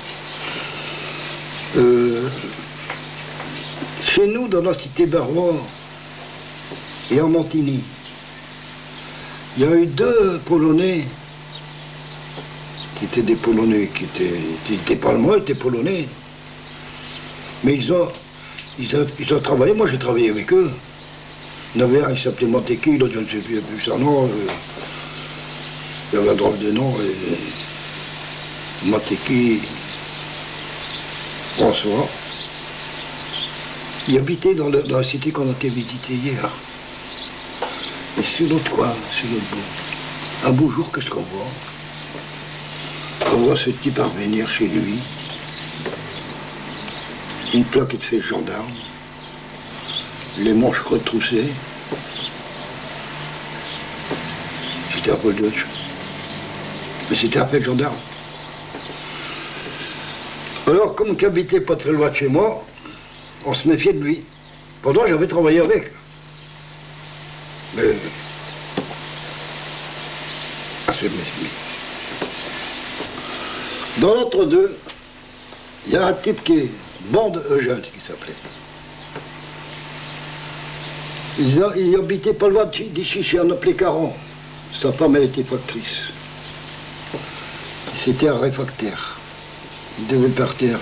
[SPEAKER 1] Chez nous, dans la cité Barrois et en Montigny, il y a eu 2 Polonais qui étaient des Polonais, qui étaient pas allemands, ils étaient Polonais. Mais ils ont travaillé, moi j'ai travaillé avec eux. Il y en avait un, il s'appelait Mateki, l'autre je ne sais plus son nom. Il y avait un drôle de nom. Mateki, François. Il habitait dans la cité qu'on a été visiter hier. Et sur l'autre coin, sur l'autre bout. Un beau jour, qu'est-ce qu'on voit? On voit ce type parvenir chez lui. Une plaquette fait gendarme. Les manches retroussées. C'était un peu le Dutch. Mais c'était un peu gendarme. Alors, comme il habitait pas très loin de chez moi, on se méfiait de lui. Pendant j'avais travaillé avec. Mais... assez méfié. Dans l'entre-deux, il y a un type qui est Bande Eugène, qui s'appelait. Il habitait pas loin d'ici, chez un appelé Caron. Sa femme, elle était factrice. C'était un réfractaire. Il devait partir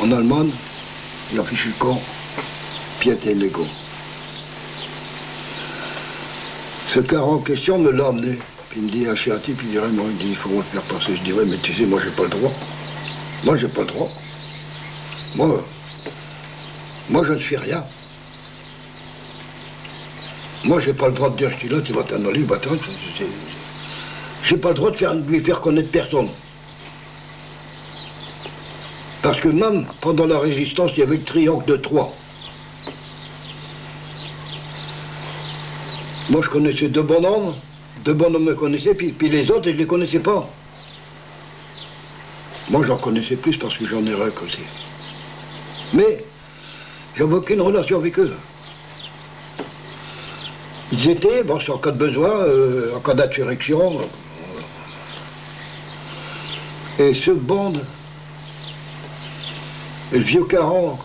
[SPEAKER 1] en Allemagne, il a fichu le camp, puis il était illégaux. Ce Caron en question me l'a emmené. Puis il me dit, chez un type, il dirait, moi, il faut le faire passer. Je dirais, mais tu sais, moi, j'ai pas le droit. Moi, j'ai pas le droit. Moi, je ne suis rien. Moi, j'ai pas le droit de dire, je suis là, tu vas t'en aller, va-t'en. J'ai pas le droit de lui faire connaître personne. Parce que même pendant la résistance, il y avait le triangle de Troyes. Moi, je connaissais 2 bonhommes. 2 bonhommes me connaissaient, puis les autres, je ne les connaissais pas. Moi, j'en connaissais plus parce que j'en ai récolté. Mais, j'avais aucune relation avec eux. Ils étaient, bon, c'est en cas de besoin, en cas d'insurrection. Et ce bande, le vieux Caron,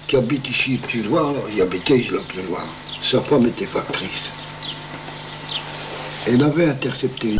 [SPEAKER 1] qui habite ici plus loin, il habitait là plus loin. Sa femme était factrice. Elle avait intercepté